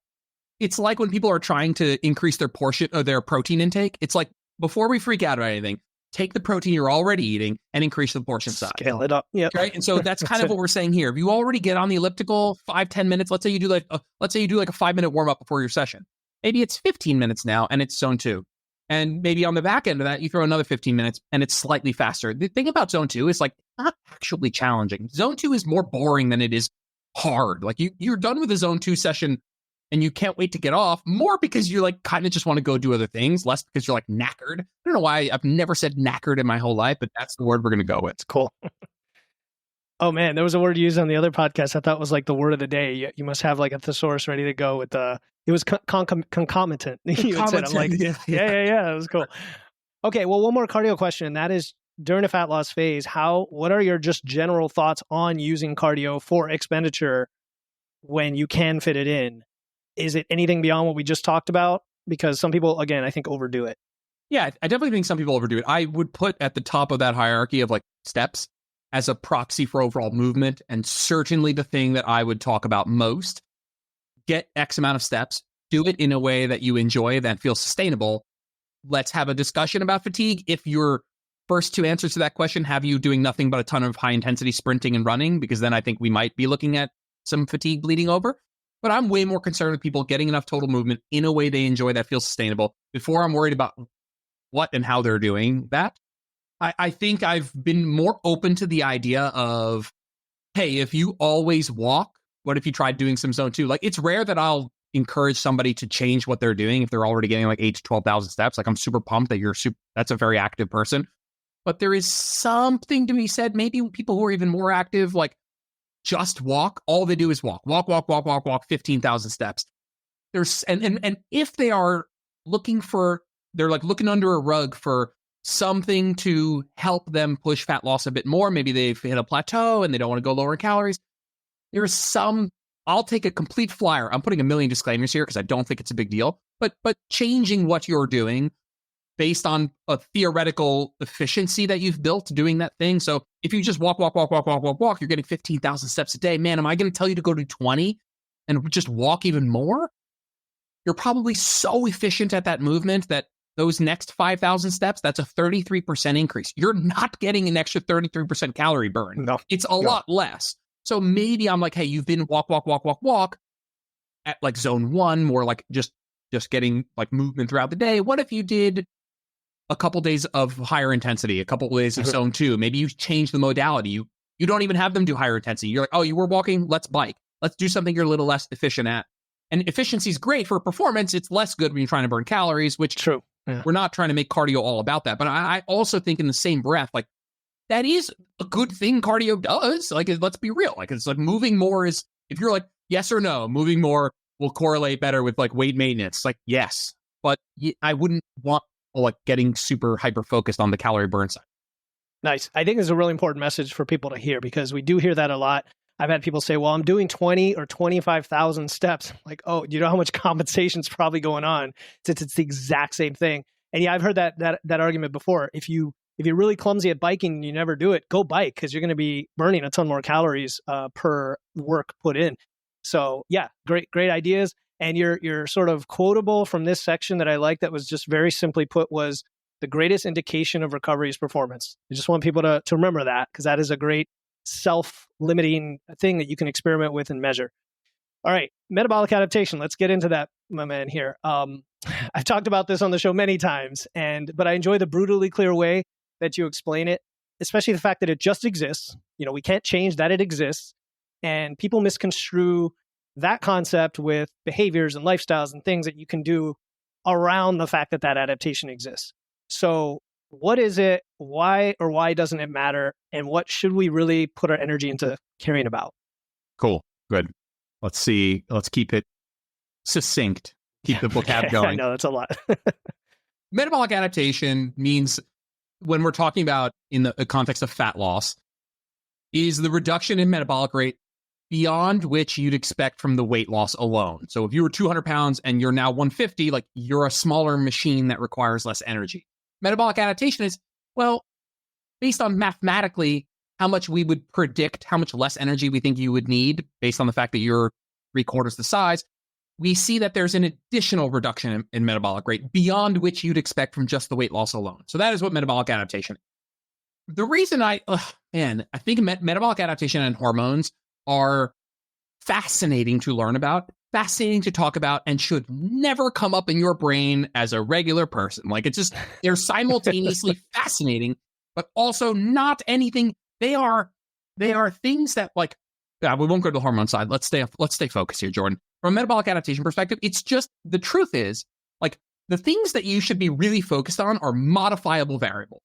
it's like when people are trying to increase their portion or their protein intake. It's like, before we freak out about anything, take the protein you're already eating and increase the portion size. Scale it up. Yeah. Right. And so that's kind of what we're saying here. If you already get on the elliptical 5-10 minutes, let's say you do like a 5-minute warm up before your session. Maybe it's 15 minutes now and it's zone 2. And maybe on the back end of that, you throw another 15 minutes and it's slightly faster. The thing about zone 2 is like not actually challenging. Zone 2 is more boring than it is hard. Like you're done with a zone 2 session and you can't wait to get off, more because you like kind of just want to go do other things, less because you're like knackered. I don't know why I've never said knackered in my whole life, but that's the word we're going to go with. Cool. Oh man, there was a word used on the other podcast I thought was like the word of the day. You must have like a thesaurus ready to go with it was concomitant. You had said, I'm like, yeah, that was cool. Okay, well, one more cardio question, and that is during a fat loss phase, what are your just general thoughts on using cardio for expenditure when you can fit it in? Is it anything beyond what we just talked about? Because some people, again, I think overdo it. Yeah, I definitely think some people overdo it. I would put at the top of that hierarchy of like steps as a proxy for overall movement, and certainly the thing that I would talk about most. Get X amount of steps, do it in a way that you enjoy, that feels sustainable. Let's have a discussion about fatigue. If your first two answers to that question have you doing nothing but a ton of high intensity sprinting and running, because then I think we might be looking at some fatigue bleeding over. But I'm way more concerned with people getting enough total movement in a way they enjoy that feels sustainable before I'm worried about what and how they're doing that. I think I've been more open to the idea of, hey, if you always walk, what if you tried doing some zone 2? Like, it's rare that I'll encourage somebody to change what they're doing if they're already getting like 8 to 12,000 steps. Like, I'm super pumped that that's a very active person. But there is something to be said, maybe people who are even more active, like just walk. All they do is walk, 15,000 steps. There's and if they are they're like looking under a rug for something to help them push fat loss a bit more. Maybe they've hit a plateau and they don't want to go lower in calories. I'll take a complete flyer. I'm putting a million disclaimers here because I don't think it's a big deal, but changing what you're doing based on a theoretical efficiency that you've built doing that thing. So if you just walk, you're getting 15,000 steps a day. Man, am I going to tell you to go to 20 and just walk even more? You're probably so efficient at that movement that those next 5,000 steps, that's a 33% increase. You're not getting an extra 33% calorie burn. No. It's a lot less. So maybe I'm like, hey, you've been walk at like zone 1, more like just getting like movement throughout the day. What if you did a couple days of higher intensity, a couple days of zone 2? Maybe you change the modality. You don't even have them do higher intensity. You're like, oh, you were walking, let's bike. Let's do something you're a little less efficient at. And efficiency is great for performance. It's less good when you're trying to burn calories, which True. Yeah. We're not trying to make cardio all about that. But I also think in the same breath, like, that is a good thing cardio does. Like, let's be real. Like, it's like moving more is, if you're like, yes or no, moving more will correlate better with like weight maintenance. Like, yes. But I wouldn't want like getting super hyper focused on the calorie burn side. Nice. I think it's a really important message for people to hear, because we do hear that a lot. I've had people say, well, I'm doing 20 or 25,000 steps. Like, oh, do you know how much compensation's probably going on, since it's the exact same thing? And yeah, I've heard that argument before. If you're really clumsy at biking and you never do it, go bike, because you're going to be burning a ton more calories per work put in. So yeah, great ideas. And your sort of quotable from this section that I like, that was just very simply put, was the greatest indication of recovery is performance. I just want people to remember that, because that is a great self-limiting thing that you can experiment with and measure. All right, metabolic adaptation. Let's get into that, my man, here. I've talked about this on the show many times, but I enjoy the brutally clear way that you explain it, especially the fact that it just exists. We can't change that it exists, and people misconstrue that concept with behaviors and lifestyles and things that you can do around the fact that adaptation exists. So what is it? Why doesn't it matter? And what should we really put our energy into caring about? Cool. Good. Let's see. Let's keep it succinct. Keep the vocab going. I know, that's a lot. Metabolic adaptation means, when we're talking about in the context of fat loss, is the reduction in metabolic rate beyond which you'd expect from the weight loss alone. So if you were 200 pounds and you're now 150, like, you're a smaller machine that requires less energy. Metabolic adaptation is, well, based on mathematically how much we would predict, how much less energy we think you would need based on the fact that you're 3/4 the size. We see that there's an additional reduction in metabolic rate beyond which you'd expect from just the weight loss alone. So that is what metabolic adaptation is. The reason I think metabolic adaptation and hormones are fascinating to learn about, fascinating to talk about, and should never come up in your brain as a regular person. Like, it's just, they're simultaneously fascinating, but also not anything. They are things that, like, we won't go to the hormone side. Let's stay focused here, Jordan. From a metabolic adaptation perspective, it's just, the truth is, like, the things that you should be really focused on are modifiable variables.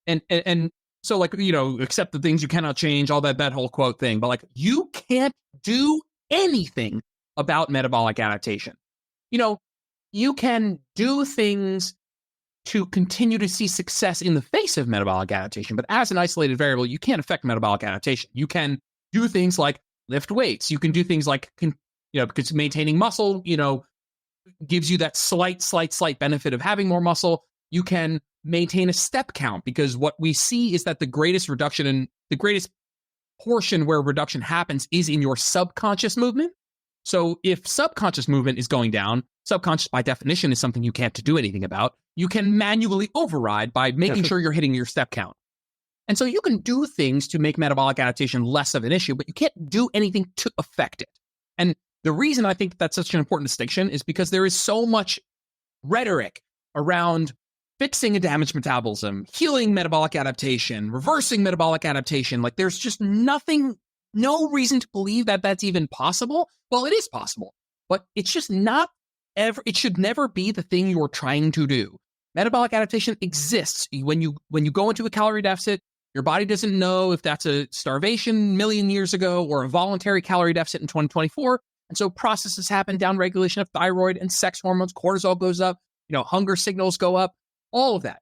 And So like, accept the things you cannot change, all that whole quote thing. But like, you can't do anything about metabolic adaptation. You can do things to continue to see success in the face of metabolic adaptation, but as an isolated variable, you can't affect metabolic adaptation. You can do things like lift weights. You can do things like, because maintaining muscle, gives you that slight benefit of having more muscle. You can maintain a step count, because what we see is that the greatest portion where reduction happens is in your subconscious movement. So if subconscious movement is going down, subconscious by definition is something you can't do anything about. You can manually override by making sure you're hitting your step count. And so you can do things to make metabolic adaptation less of an issue, but you can't do anything to affect it. And the reason I think that's such an important distinction is because there is so much rhetoric around fixing a damaged metabolism, healing metabolic adaptation, reversing metabolic adaptation. Like there's just no reason to believe that that's even possible. Well, it is possible, but it's just not ever. It should never be the thing you're trying to do. Metabolic adaptation exists. When you go into a calorie deficit, your body doesn't know if that's a starvation million years ago or a voluntary calorie deficit in 2024. And so processes happen, downregulation of thyroid and sex hormones, cortisol goes up, hunger signals go up, all of that.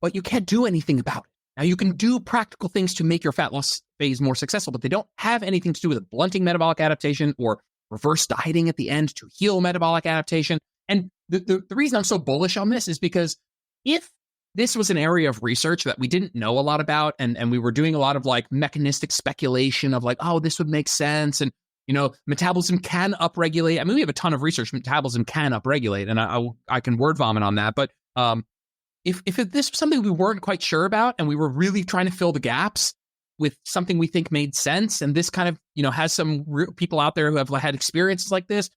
But you can't do anything about it. Now, you can do practical things to make your fat loss phase more successful, but they don't have anything to do with blunting metabolic adaptation or reverse dieting at the end to heal metabolic adaptation. And the reason I'm so bullish on this is because if this was an area of research that we didn't know a lot about, and we were doing a lot of like mechanistic speculation of like, oh, this would make sense, and metabolism can upregulate. I mean, we have a ton of research. Metabolism can upregulate, and I can word vomit on that. But if this was something we weren't quite sure about, and we were really trying to fill the gaps with something we think made sense, and this kind of has some people out there who have had experiences like this,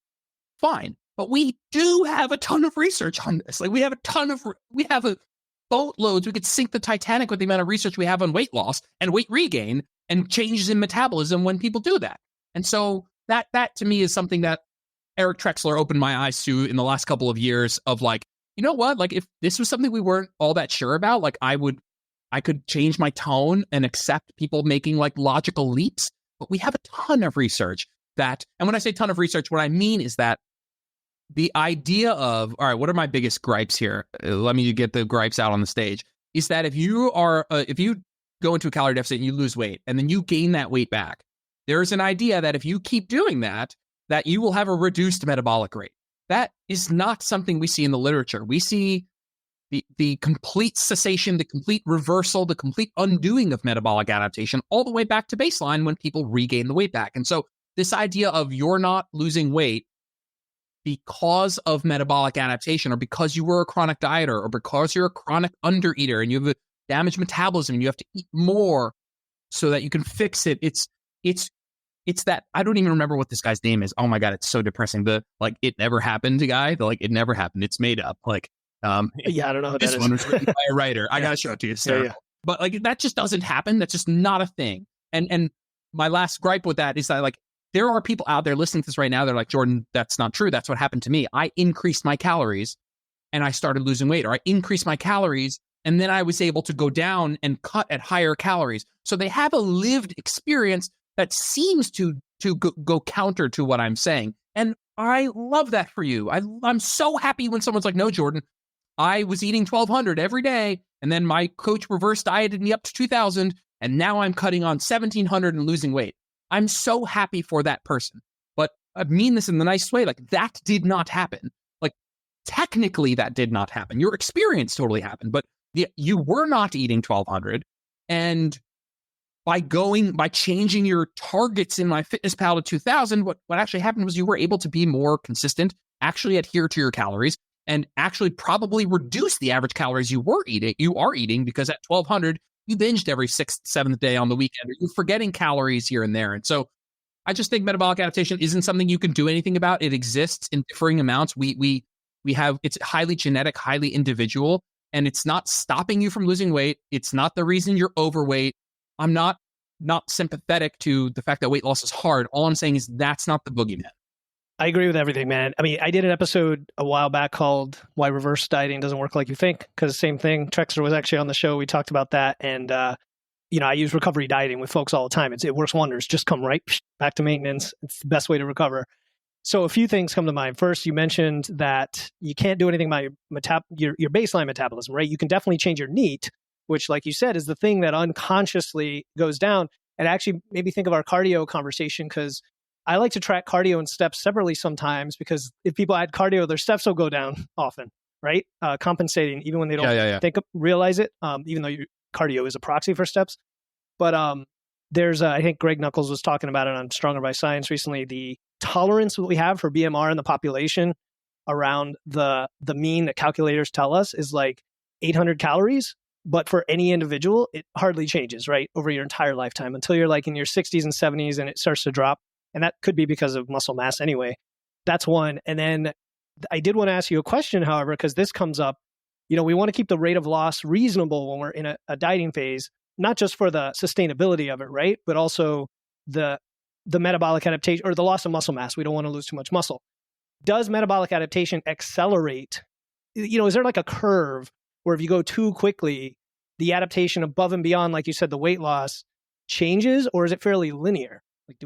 fine. But we do have a ton of research on this. Like we have a boatloads. We could sink the Titanic with the amount of research we have on weight loss and weight regain and changes in metabolism when people do that. And so that to me is something that Eric Trexler opened my eyes to in the last couple of years of like, you know what? Like if this was something we weren't all that sure about, like I could change my tone and accept people making like logical leaps. But we have a ton of research and when I say ton of research, what I mean is that the idea of, all right, what are my biggest gripes here? Let me get the gripes out on the stage. Is that if you go into a calorie deficit and you lose weight and then you gain that weight back, there's an idea that if you keep doing that you will have a reduced metabolic rate. That is not something we see in the literature. We see the complete cessation, the complete reversal, the complete undoing of metabolic adaptation all the way back to baseline when people regain the weight back. And so this idea of you're not losing weight because of metabolic adaptation, or because you were a chronic dieter, or because you're a chronic undereater and you have a damaged metabolism and you have to eat more so that you can fix it. It's that, I don't even remember what this guy's name is. Oh my God, it's so depressing. The like, it never happened guy. The like, it never happened. It's made up. Like, I don't know who this that one is. was written by a writer. I gotta show it to you. Yeah. But like, that just doesn't happen. That's just not a thing. And my last gripe with that is that like, there are people out there listening to this right now. They're like, Jordan, that's not true. That's what happened to me. I increased my calories and I started losing weight, or I increased my calories and then I was able to go down and cut at higher calories. So they have a lived experience that seems to go counter to what I'm saying. And I love that for you. I'm so happy when someone's like, no, Jordan, I was eating 1,200 every day. And then my coach reverse dieted me up to 2,000. And now I'm cutting on 1,700 and losing weight. I'm so happy for that person. But I mean this in the nicest way. Like that did not happen. Like technically that did not happen. Your experience totally happened, but you were not eating 1,200. And by changing your targets in MyFitnessPal to 2,000, what actually happened was you were able to be more consistent, actually adhere to your calories, and actually probably reduce the average calories you are eating, because at 1,200, you binged every 6th, 7th day on the weekend, or you're forgetting calories here and there. And so I just think metabolic adaptation isn't something you can do anything about. It exists in differing amounts. We have, it's highly genetic, highly individual, and it's not stopping you from losing weight. It's not the reason you're overweight. I'm not sympathetic to the fact that weight loss is hard. All I'm saying is that's not the boogeyman. I agree with everything, man. I mean, I did an episode a while back called Why Reverse Dieting Doesn't Work Like You Think, because same thing. Trexler was actually on the show. We talked about that. And I use recovery dieting with folks all the time. It works wonders. Just come right back to maintenance. It's the best way to recover. So a few things come to mind. First, you mentioned that you can't do anything about your baseline metabolism, right? You can definitely change your NEAT, which, like you said, is the thing that unconsciously goes down. And actually, maybe think of our cardio conversation, because I like to track cardio and steps separately sometimes, because if people add cardio, their steps will go down often, right? Compensating, even when they don't realize it, even though your cardio is a proxy for steps. But there's, I think Greg Nuckols was talking about it on Stronger by Science recently, the tolerance that we have for BMR in the population around the mean that calculators tell us is like 800 calories. But for any individual, it hardly changes, right, over your entire lifetime until you're like in your 60s and 70s and it starts to drop. And that could be because of muscle mass anyway. That's one. And then I did want to ask you a question, however, because this comes up. We want to keep the rate of loss reasonable when we're in a dieting phase, not just for the sustainability of it, right, but also the metabolic adaptation or the loss of muscle mass. We don't want to lose too much muscle. Does metabolic adaptation accelerate? Is there like a curve where if you go too quickly, the adaptation above and beyond, like you said, the weight loss changes, or is it fairly linear?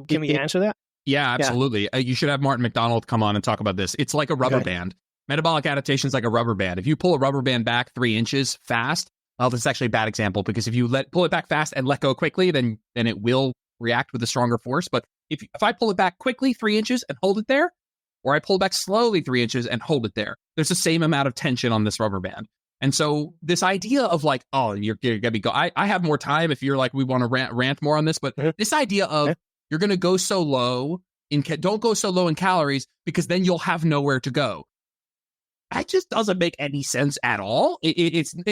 Can we answer that? Yeah, absolutely. You should have Martin McDonald come on and talk about this. It's like a rubber band. Metabolic adaptation is like a rubber band. If you pull a rubber band back 3 inches fast, well, this is actually a bad example, because if you pull it back fast and let go quickly, then it will react with a stronger force. But if I pull it back quickly 3 inches and hold it there, or I pull back slowly 3 inches and hold it there, there's the same amount of tension on this rubber band. And so this idea of like, oh, you're going to be I have more time if you're like, we want to rant more on this, but this idea of you're going to go so low don't go so low in calories, because then you'll have nowhere to go. That just doesn't make any sense at all.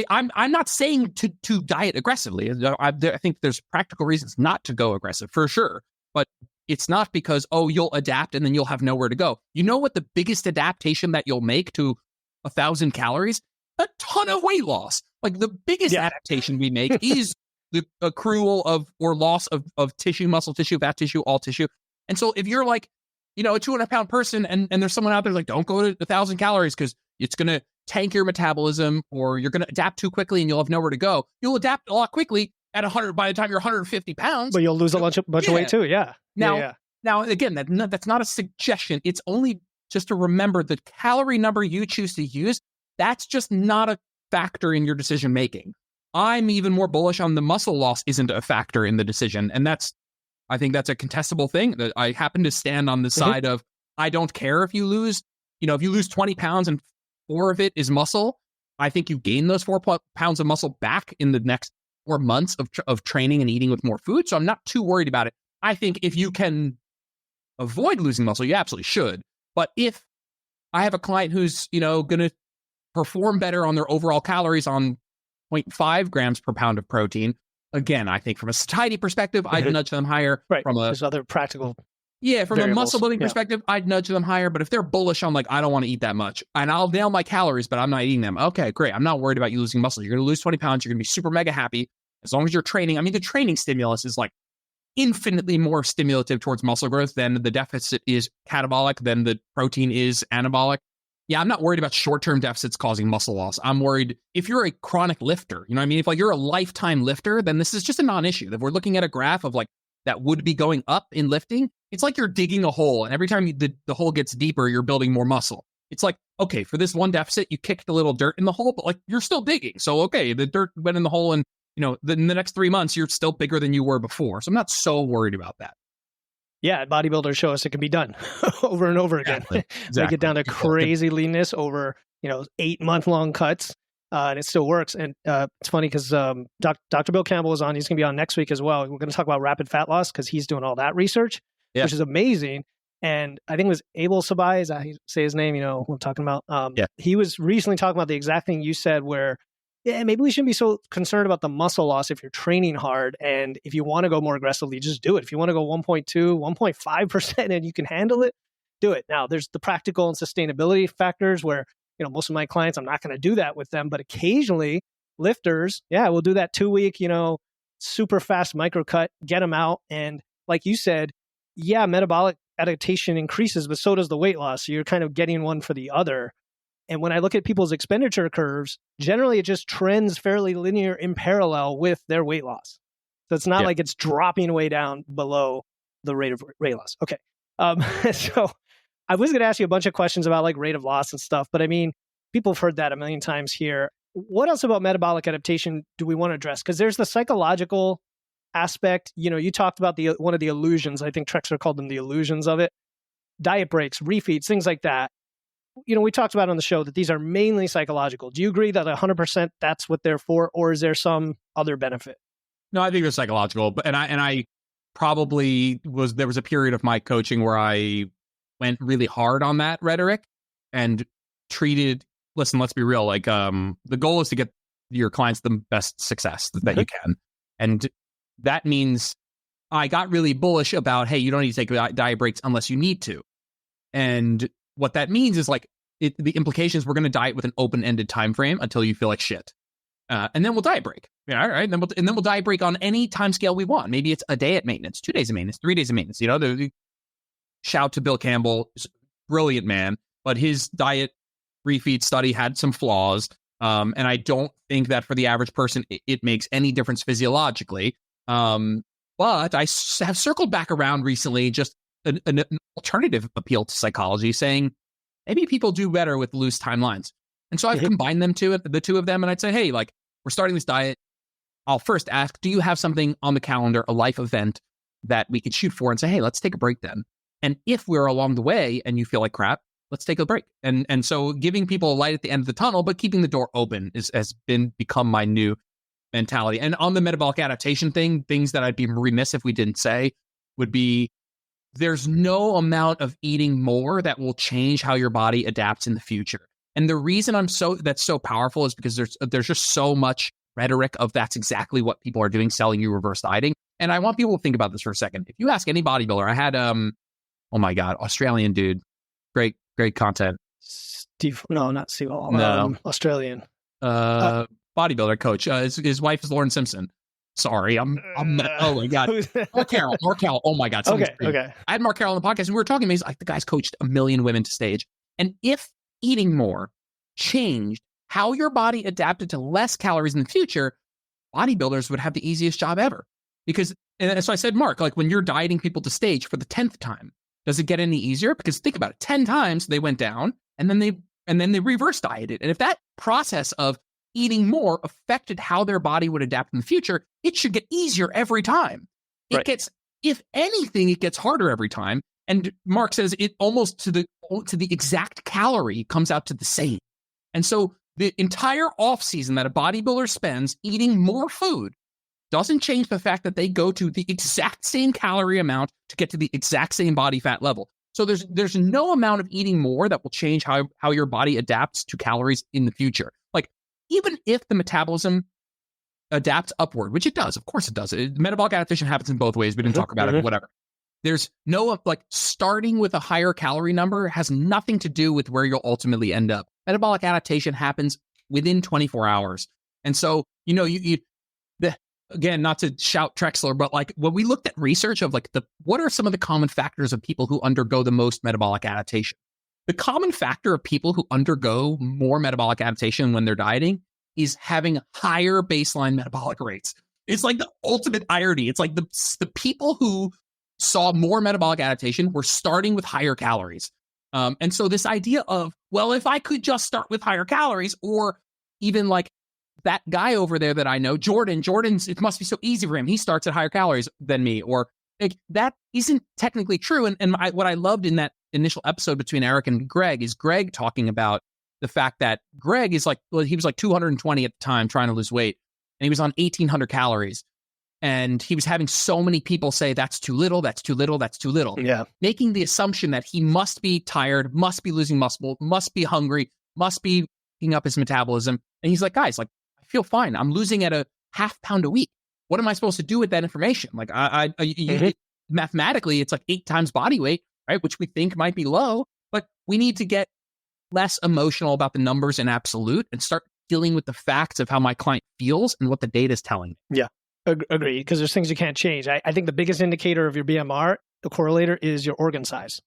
I'm not saying to diet aggressively. I think there's practical reasons not to go aggressive for sure, but it's not because, you'll adapt and then you'll have nowhere to go. You know what the biggest adaptation that you'll make to 1,000 calories? A ton of weight loss. Like the biggest adaptation we make is the accrual of or loss of tissue, muscle tissue, fat tissue, all tissue. And so if you're like, a 200-pound person and there's someone out there like, don't go to 1,000 calories because it's going to tank your metabolism, or you're going to adapt too quickly and you'll have nowhere to go. You'll adapt a lot quickly at 100 by the time you're 150 pounds. But you'll lose a bunch of weight too. Yeah. Now again, that's not a suggestion. It's only just to remember the calorie number you choose to use. That's just not a factor in your decision making. I'm even more bullish on the muscle loss isn't a factor in the decision. And I think that's a contestable thing. That I happen to stand on the side of, I don't care if you lose, if you lose 20 pounds and 4 of it is muscle, I think you gain those 4 pounds of muscle back in the next 4 months of training and eating with more food. So I'm not too worried about it. I think if you can avoid losing muscle, you absolutely should. But if I have a client who's, going to perform better on their overall calories on 0.5 grams per pound of protein, again, I think from a satiety perspective, I'd nudge them higher. Right. From there's other practical from variables. A muscle building perspective, I'd nudge them higher. But if they're bullish on like, I don't want to eat that much and I'll nail my calories, but I'm not eating them. Okay, great. I'm not worried about you losing muscle. You're going to lose 20 pounds. You're going to be super mega happy as long as you're training. I mean, the training stimulus is like infinitely more stimulative towards muscle growth than the deficit is catabolic, than the protein is anabolic. Yeah, I'm not worried about short-term deficits causing muscle loss. I'm worried if you're a chronic lifter, if like you're a lifetime lifter, then this is just a non-issue. If we're looking at a graph of like that would be going up in lifting, it's like you're digging a hole, and every time the hole gets deeper, you're building more muscle. It's like, okay, for this one deficit, you kicked a little dirt in the hole, but like you're still digging. So okay, the dirt went in the hole, and in the next 3 months, you're still bigger than you were before. So I'm not so worried about that. Yeah, bodybuilders show us it can be done over and over again. Exactly. They get down to crazy leanness over 8-month-long cuts, and it still works. And it's funny because Dr. Bill Campbell is on. He's going to be on next week as well. We're going to talk about rapid fat loss because he's doing all that research, which is amazing. And I think it was Abel Sabai, is that how you say his name? What I'm talking about. He was recently talking about the exact thing you said, where maybe we shouldn't be so concerned about the muscle loss if you're training hard. And if you want to go more aggressively, just do it. If you want to go 1.2, 1.5% and you can handle it, do it. Now, there's the practical and sustainability factors where, most of my clients, I'm not going to do that with them. But occasionally, lifters, we'll do that 2-week, super fast micro cut, get them out. And like you said, metabolic adaptation increases, but so does the weight loss. So you're kind of getting one for the other. And when I look at people's expenditure curves, generally it just trends fairly linear in parallel with their weight loss. So it's not like it's dropping way down below the rate of weight loss. Okay. So I was going to ask you a bunch of questions about like rate of loss and stuff, but I mean, people have heard that a million times here. What else about metabolic adaptation do we want to address? Because there's the psychological aspect. You know, you talked about one of the illusions. I think Trexler called them the illusions of it. Diet breaks, refeeds, things like that. You know, we talked about on the show that these are mainly psychological. Do you agree that 100% that's what they're for, or is there some other benefit? No, I think they're psychological. But and I probably there was a period of my coaching where I went really hard on that rhetoric and treated. Listen, let's be real. Like, the goal is to get your clients the best success that you can, and that means I got really bullish about, hey, you don't need to take diet breaks unless you need to, and what that means is like the implications. We're going to diet with an open-ended time frame until you feel like shit, and then we'll diet break. Yeah, all right. And then we'll diet break on any time scale we want. Maybe it's a day at maintenance, 2 days of maintenance, 3 days of maintenance. You know, shout to Bill Campbell, brilliant man, but his diet refeed study had some flaws, and I don't think that for the average person it makes any difference physiologically. But I have circled back around recently, just an alternative appeal to psychology, saying maybe people do better with loose timelines. And so I've combined the two of them, and I'd say, hey, like, we're starting this diet. I'll first ask, do you have something on the calendar, a life event that we could shoot for, and say, hey, let's take a break then. And if we're along the way and you feel like crap, let's take a break. And so giving people a light at the end of the tunnel, but keeping the door open has become my new mentality. And on the metabolic adaptation thing, things that I'd be remiss if we didn't say would be, there's no amount of eating more that will change how your body adapts in the future. And the reason that's so powerful is because there's just so much rhetoric of that's exactly what people are doing, selling you reverse dieting. And I want people to think about this for a second. If you ask any bodybuilder, I had oh my God, Australian dude, great content. Steve, no, not Steve. No, Australian. Bodybuilder coach. His wife is Lauren Simpson. Sorry, I'm oh my God. Mark Carroll. Oh my God. Okay. I had Mark Carroll on the podcast and we were talking. He's like, the guy's coached 1 million women to stage. And if eating more changed how your body adapted to less calories in the future, bodybuilders would have the easiest job ever. And so I said, Mark, like, when you're dieting people to stage for the 10th time, does it get any easier? Because think about it, 10 times they went down and then they reverse dieted. And if that process of eating more affected how their body would adapt in the future, it should get easier every time. If anything, it gets harder every time. And Mark says it almost to the exact calorie comes out to the same. And so the entire off season that a bodybuilder spends eating more food doesn't change the fact that they go to the exact same calorie amount to get to the exact same body fat level. So there's no amount of eating more that will change how your body adapts to calories in the future. Like, even if the metabolism adapts upward, which it does, of course it does. Metabolic adaptation happens in both ways. We didn't talk about it, but whatever. There's no, like, starting with a higher calorie number has nothing to do with where you'll ultimately end up. Metabolic adaptation happens within 24 hours. And so, you know, again, not to shout Trexler, but like, when we looked at research of like what are some of the common factors of people who undergo the most metabolic adaptation? The common factor of people who undergo more metabolic adaptation when they're dieting is having higher baseline metabolic rates. It's like the ultimate irony. It's like the people who saw more metabolic adaptation were starting with higher calories. And so this idea of, well, if I could just start with higher calories, or even like that guy over there that I know, Jordan's, it must be so easy for him. He starts at higher calories than me, or like, that isn't technically true. And what I loved in that initial episode between Eric and Greg is Greg talking about the fact that Greg is like, well, he was like 220 at the time trying to lose weight, and he was on 1,800 calories. And he was having so many people say, that's too little, that's too little, that's too little. Yeah. Making the assumption that he must be tired, must be losing muscle, must be hungry, must be picking up his metabolism. And he's like, guys, like, I feel fine. I'm losing at a half pound a week. What am I supposed to do with that information? Like, mathematically, it's like 8 times body weight, right? Which we think might be low, but we need to get less emotional about the numbers in absolute and start dealing with the facts of how my client feels and what the data is telling me. Yeah. Agree, because there's things you can't change. I think the biggest indicator of your BMR, the correlator, is your organ size,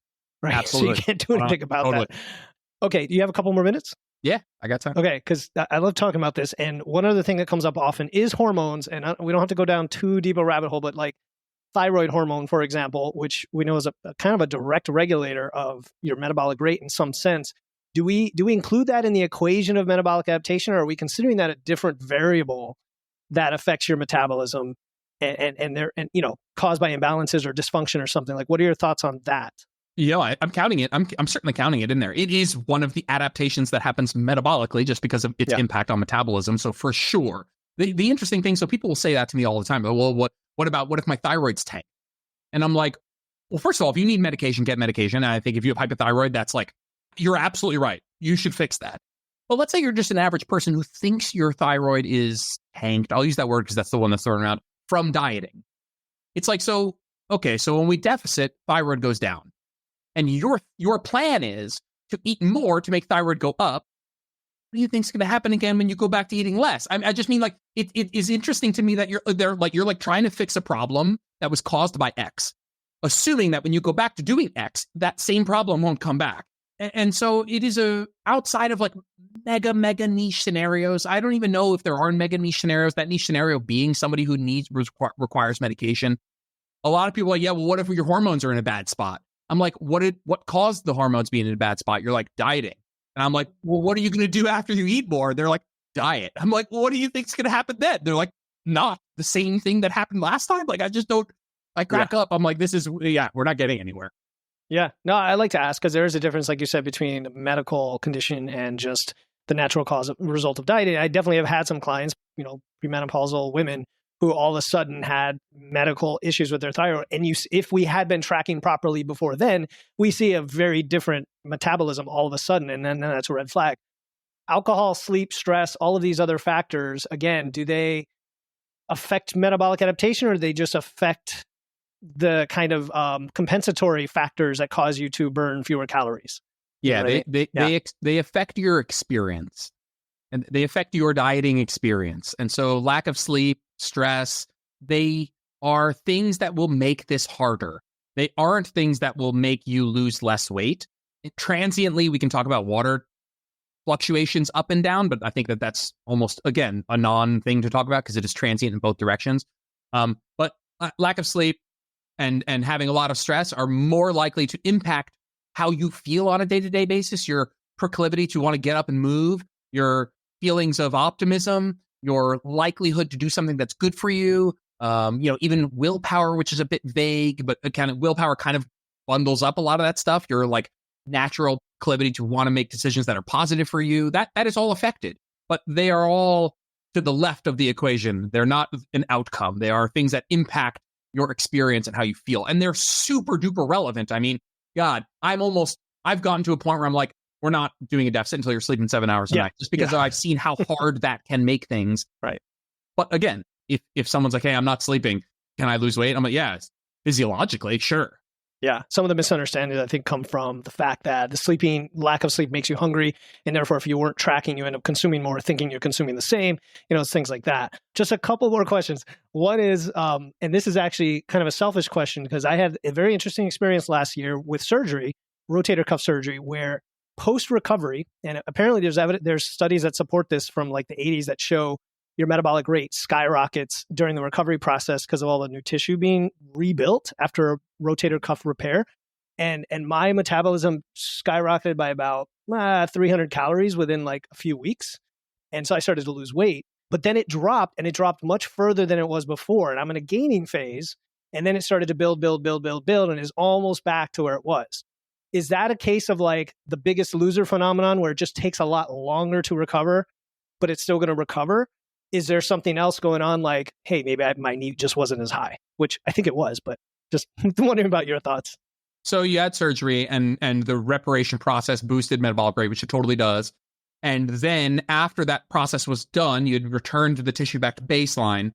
right? Absolutely. So you can't do anything about that. Okay, do you have a couple more minutes? Yeah, I got time. Okay, because I love talking about this. And one other thing that comes up often is hormones. And we don't have to go down too deep a rabbit hole, but like thyroid hormone, for example, which we know is a kind of a direct regulator of your metabolic rate in some sense. Do we include that in the equation of metabolic adaptation, or are we considering that a different variable that affects your metabolism and caused by imbalances or dysfunction or something? Like, what are your thoughts on that? I'm counting it. I'm certainly counting it in there. It is one of the adaptations that happens metabolically just because of its impact on metabolism. So for sure, the interesting thing, so people will say that to me all the time. Well, what if my thyroid's tanked? And I'm like, well, first of all, if you need medication, get medication. And I think if you have hypothyroid, that's like, you're absolutely right. You should fix that. But let's say you're just an average person who thinks your thyroid is tanked. I'll use that word because that's the one that's thrown around from dieting. It's like, so when we deficit, thyroid goes down. And your plan is to eat more to make thyroid go up. What do you think's going to happen again when you go back to eating less? I just mean, like, it is interesting to me that you're trying to fix a problem that was caused by X, assuming that when you go back to doing X, that same problem won't come back. And so it is outside of like mega niche scenarios. I don't even know if there are mega niche scenarios. That niche scenario being somebody who requires medication. A lot of people are like, yeah, well, what if your hormones are in a bad spot? I'm like, what caused the hormones being in a bad spot? You're like, dieting. And I'm like, well, what are you going to do after you eat more? They're like, diet. I'm like, well, what do you think's going to happen then? They're like, not the same thing that happened last time. Like, I crack up. I'm like, we're not getting anywhere. Yeah. No, I like to ask because there is a difference, like you said, between medical condition and just the natural result of dieting. I definitely have had some clients, premenopausal women who all of a sudden had medical issues with their thyroid. And if we had been tracking properly before then, we see a very different metabolism all of a sudden. And then that's a red flag. Alcohol, sleep, stress, all of these other factors, again, do they affect metabolic adaptation, or do they just affect the kind of compensatory factors that cause you to burn fewer calories? Yeah, right? They affect your experience, and they affect your dieting experience. And so lack of sleep, stress, they are things that will make this harder. They aren't things that will make you lose less weight. Transiently, we can talk about water fluctuations up and down, but I think that's almost, again, a non-thing to talk about because it is transient in both directions. But lack of sleep and having a lot of stress are more likely to impact how you feel on a day-to-day basis, your proclivity to want to get up and move, your feelings of optimism, your likelihood to do something that's good for you, even willpower, which is a bit vague, but kind of willpower kind of bundles up a lot of that stuff. Your like natural proclivity to want to make decisions that are positive for you, that is all affected. But they are all to the left of the equation. They're not an outcome. They are things that impact your experience and how you feel. And they're super duper relevant. I mean, God, I've gotten to a point where I'm like, we're not doing a deficit until you're sleeping 7 hours a night, just because I've seen how hard that can make things. Right. But again, if someone's like, hey, I'm not sleeping, can I lose weight? I'm like, yeah, physiologically, sure. Yeah. Some of the misunderstandings, I think, come from the fact that lack of sleep makes you hungry. And therefore, if you weren't tracking, you end up consuming more, thinking you're consuming the same, it's things like that. Just a couple more questions. One is, and this is actually kind of a selfish question because I had a very interesting experience last year with surgery, rotator cuff surgery, where post-recovery, and apparently there's studies that support this from like the 80s that show your metabolic rate skyrockets during the recovery process because of all the new tissue being rebuilt after a rotator cuff repair. And my metabolism skyrocketed by about 300 calories within like a few weeks. And so I started to lose weight. But then it dropped, and it dropped much further than it was before. And I'm in a gaining phase. And then it started to build, and is almost back to where it was. Is that a case of like the biggest loser phenomenon where it just takes a lot longer to recover, but it's still going to recover? Is there something else going on like, hey, maybe my need just wasn't as high, which I think it was, but just wondering about your thoughts. So you had surgery and the reparation process boosted metabolic rate, which it totally does. And then after that process was done, you'd return to the tissue back to baseline.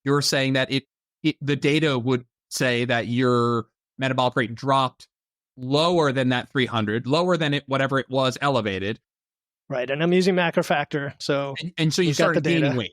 You're saying that the data would say that your metabolic rate dropped lower than that 300, lower than whatever it was elevated. Right. And I'm using macro factor. So and so you started gaining weight.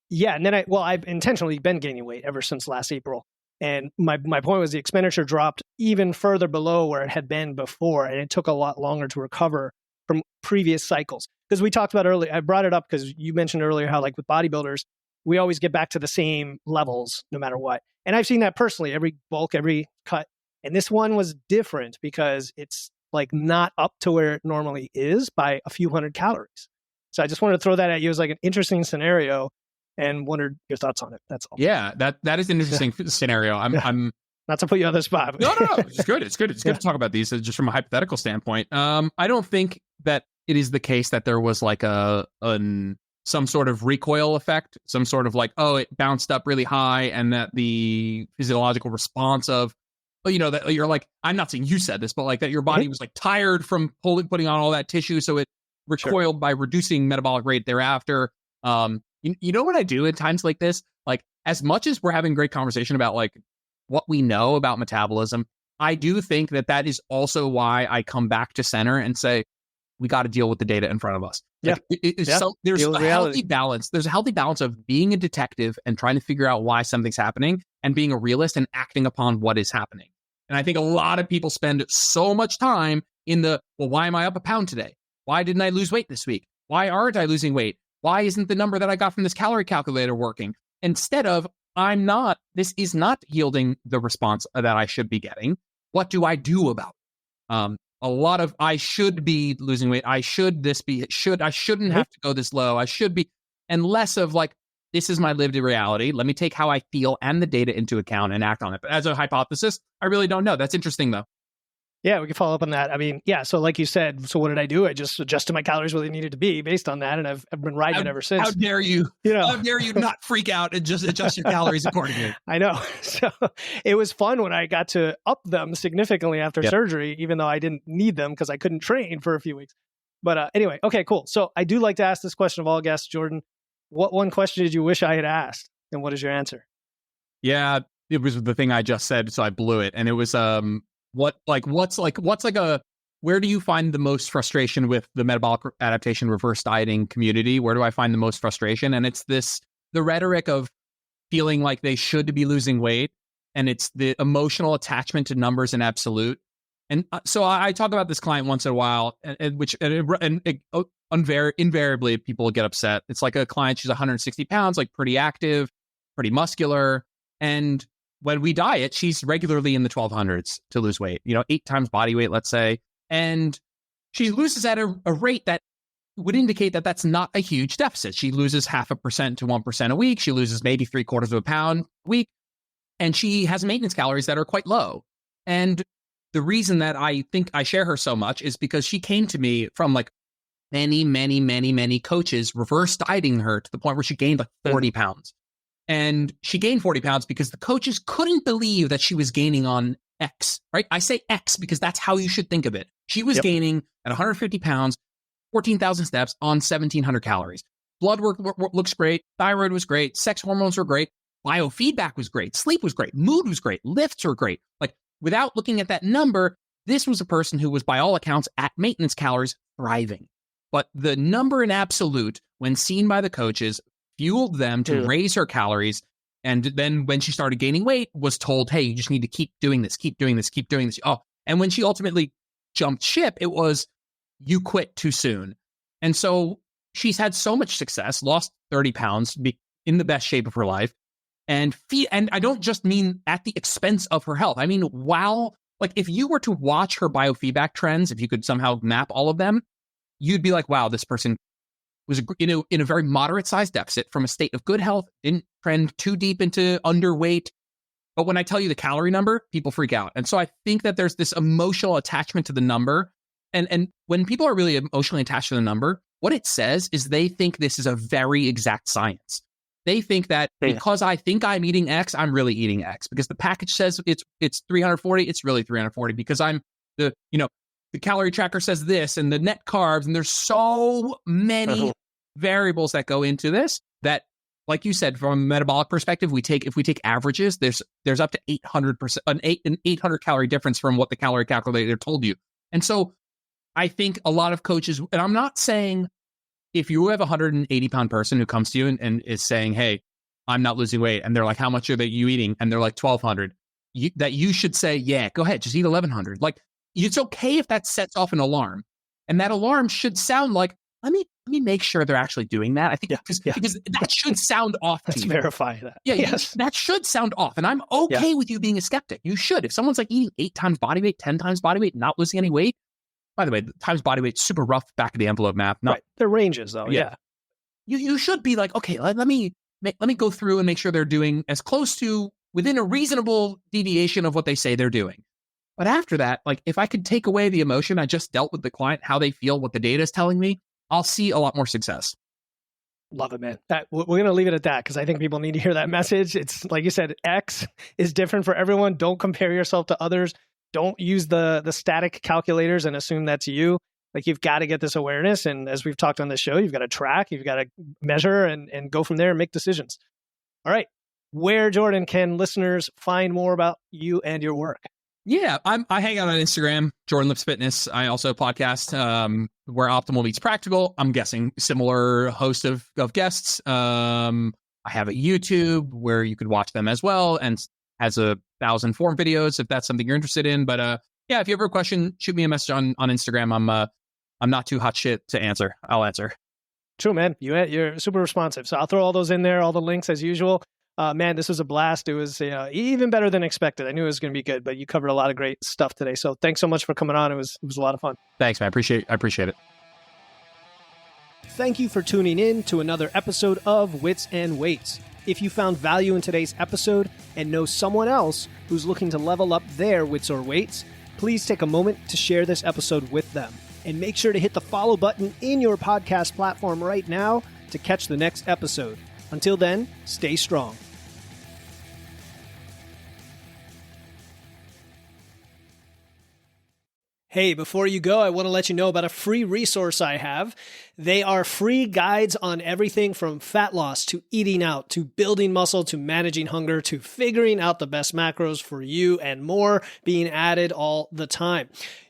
Yeah. And then I've intentionally been gaining weight ever since last April. And my point was the expenditure dropped even further below where it had been before. And it took a lot longer to recover. from previous cycles. Because we talked about earlier, I brought it up because you mentioned earlier how like with bodybuilders, we always get back to the same levels no matter what. And I've seen that personally, every bulk, every cut. And this one was different because it's like not up to where it normally is by a few hundred calories. So I just wanted to throw that at you as like an interesting scenario and wondered your thoughts on it. That's all. Yeah, that is an interesting scenario. I'm not to put you on the spot. No. It's good. It's good to talk about these just from a hypothetical standpoint. I don't think that it is the case that there was like some sort of recoil effect, some sort of like, oh, it bounced up really high, and that the physiological response of, that you're like, I'm not saying you said this, but like that your body was like tired from putting on all that tissue, so it recoiled by reducing metabolic rate thereafter. You know what I do at times like this? Like, as much as we're having great conversation about like what we know about metabolism, I do think that is also why I come back to center and say, we got to deal with the data in front of us. Like, there's a healthy balance. There's a healthy balance of being a detective and trying to figure out why something's happening, and being a realist and acting upon what is happening. And I think a lot of people spend so much time in why am I up a pound today? Why didn't I lose weight this week? Why aren't I losing weight? Why isn't the number that I got from this calorie calculator working? Instead of, this is not yielding the response that I should be getting. What do I do about it? A lot of, I should be losing weight. I shouldn't have to go this low. I should be, and less of like, this is my lived reality. Let me take how I feel and the data into account and act on it. But as a hypothesis, I really don't know. That's interesting though. Yeah, we can follow up on that. I mean, yeah. So like you said, so what did I do? I just adjusted my calories where they needed to be based on that. And I've been riding it ever since. How dare you? How dare you not freak out and just adjust your calories accordingly? I know. So it was fun when I got to up them significantly after surgery, even though I didn't need them because I couldn't train for a few weeks. But anyway, okay, cool. So I do like to ask this question of all guests, Jordan. What one question did you wish I had asked? And what is your answer? Yeah, it was the thing I just said, so I blew it. And it was, where do you find the most frustration with the metabolic adaptation reverse dieting community? Where do I find the most frustration? And it's the rhetoric of feeling like they should be losing weight, and it's the emotional attachment to numbers and absolute. And so I talk about this client once in a while, invariably people get upset. It's like a client, she's 160 pounds, like pretty active, pretty muscular, and when we diet, she's regularly in the 1200s to lose weight, 8 times body weight, let's say. And she loses at a rate that would indicate that that's not a huge deficit. She loses 0.5% to 1% a week. She loses maybe 0.75 pounds a week. And she has maintenance calories that are quite low. And the reason that I think I share her so much is because she came to me from like many coaches reverse dieting her to the point where she gained like 40 pounds. And she gained 40 pounds because the coaches couldn't believe that she was gaining on X, right? I say X because that's how you should think of it. She was gaining at 150 pounds, 14,000 steps on 1,700 calories. Blood work looks great. Thyroid was great. Sex hormones were great. Biofeedback was great. Sleep was great. Mood was great. Lifts were great. Like, without looking at that number, this was a person who was, by all accounts, at maintenance calories, thriving. But the number in absolute, when seen by the coaches, fueled them to raise her calories. And then when she started gaining weight, was told, hey, you just need to keep doing this, keep doing this, keep doing this. Oh, and when she ultimately jumped ship, it was, you quit too soon. And so she's had so much success, lost 30 pounds, in the best shape of her life. And I don't just mean at the expense of her health. I mean, if you were to watch her biofeedback trends, if you could somehow map all of them, you'd be like, wow, this person was in a very moderate sized deficit from a state of good health, didn't trend too deep into underweight. But when I tell you the calorie number, people freak out. And so I think that there's this emotional attachment to the number. And when people are really emotionally attached to the number, what it says is they think this is a very exact science. They think that because I think I'm eating X, I'm really eating X. Because the package says it's 340, it's really 340. Because I'm the calorie tracker says this, and the net carbs, and there's so many variables that go into this that, like you said, from a metabolic perspective, if we take averages, there's up to 800%, an 800 calorie difference from what the calorie calculator told you. And so I think a lot of coaches, and I'm not saying if you have a 180 pound person who comes to you and is saying, hey, I'm not losing weight, and they're like, how much are you eating? And they're like 1,200, that you should say, yeah, go ahead, just eat 1,100. Like, it's okay if that sets off an alarm. And that alarm should sound like, let me make sure they're actually doing that. I think because that should sound off to Let's you. verify that. Yeah, yes. That should sound off. And I'm okay with you being a skeptic. You should. If someone's like eating 8 times body weight, 10 times body weight, not losing any weight, by the way, times body weight, super rough back of the envelope math. Right. They're ranges though. Yeah. You should be like, okay, let me go through and make sure they're doing as close to within a reasonable deviation of what they say they're doing. But after that, like if I could take away the emotion I just dealt with the client, how they feel, what the data is telling me, I'll see a lot more success. Love it, man. We're going to leave it at that because I think people need to hear that message. It's like you said, X is different for everyone. Don't compare yourself to others. Don't use the static calculators and assume that's you. Like you've got to get this awareness. And as we've talked on this show, you've got to track, you've got to measure and go from there and make decisions. All right. Where, Jordan, can listeners find more about you and your work? Yeah, I hang out on Instagram, Jordan Lips Fitness. I also podcast where Optimal Meets Practical. I'm guessing similar host of guests. I have a YouTube where you could watch them as well, and has 1,000 form videos if that's something you're interested in. But yeah, if you have a question, shoot me a message on Instagram. I'm not too hot shit to answer. I'll answer. True, man. You're super responsive. So I'll throw all those in there, all the links as usual. Man, this was a blast. It was even better than expected. I knew it was going to be good, but you covered a lot of great stuff today. So thanks so much for coming on. It was a lot of fun. Thanks, man. I appreciate it. Thank you for tuning in to another episode of Wits and Weights. If you found value in today's episode and know someone else who's looking to level up their wits or weights, please take a moment to share this episode with them. And make sure to hit the follow button in your podcast platform right now to catch the next episode. Until then, stay strong. Hey, before you go, I want to let you know about a free resource I have. They are free guides on everything from fat loss to eating out to building muscle to managing hunger to figuring out the best macros for you and more being added all the time.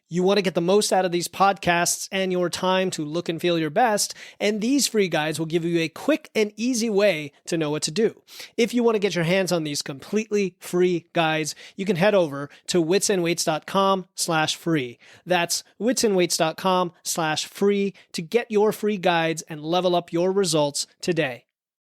You want to get the most out of these podcasts and your time to look and feel your best, and these free guides will give you a quick and easy way to know what to do. If you want to get your hands on these completely free guides, you can head over to witsandweights.com/free. That's witsandweights.com/free to get your free guides and level up your results today.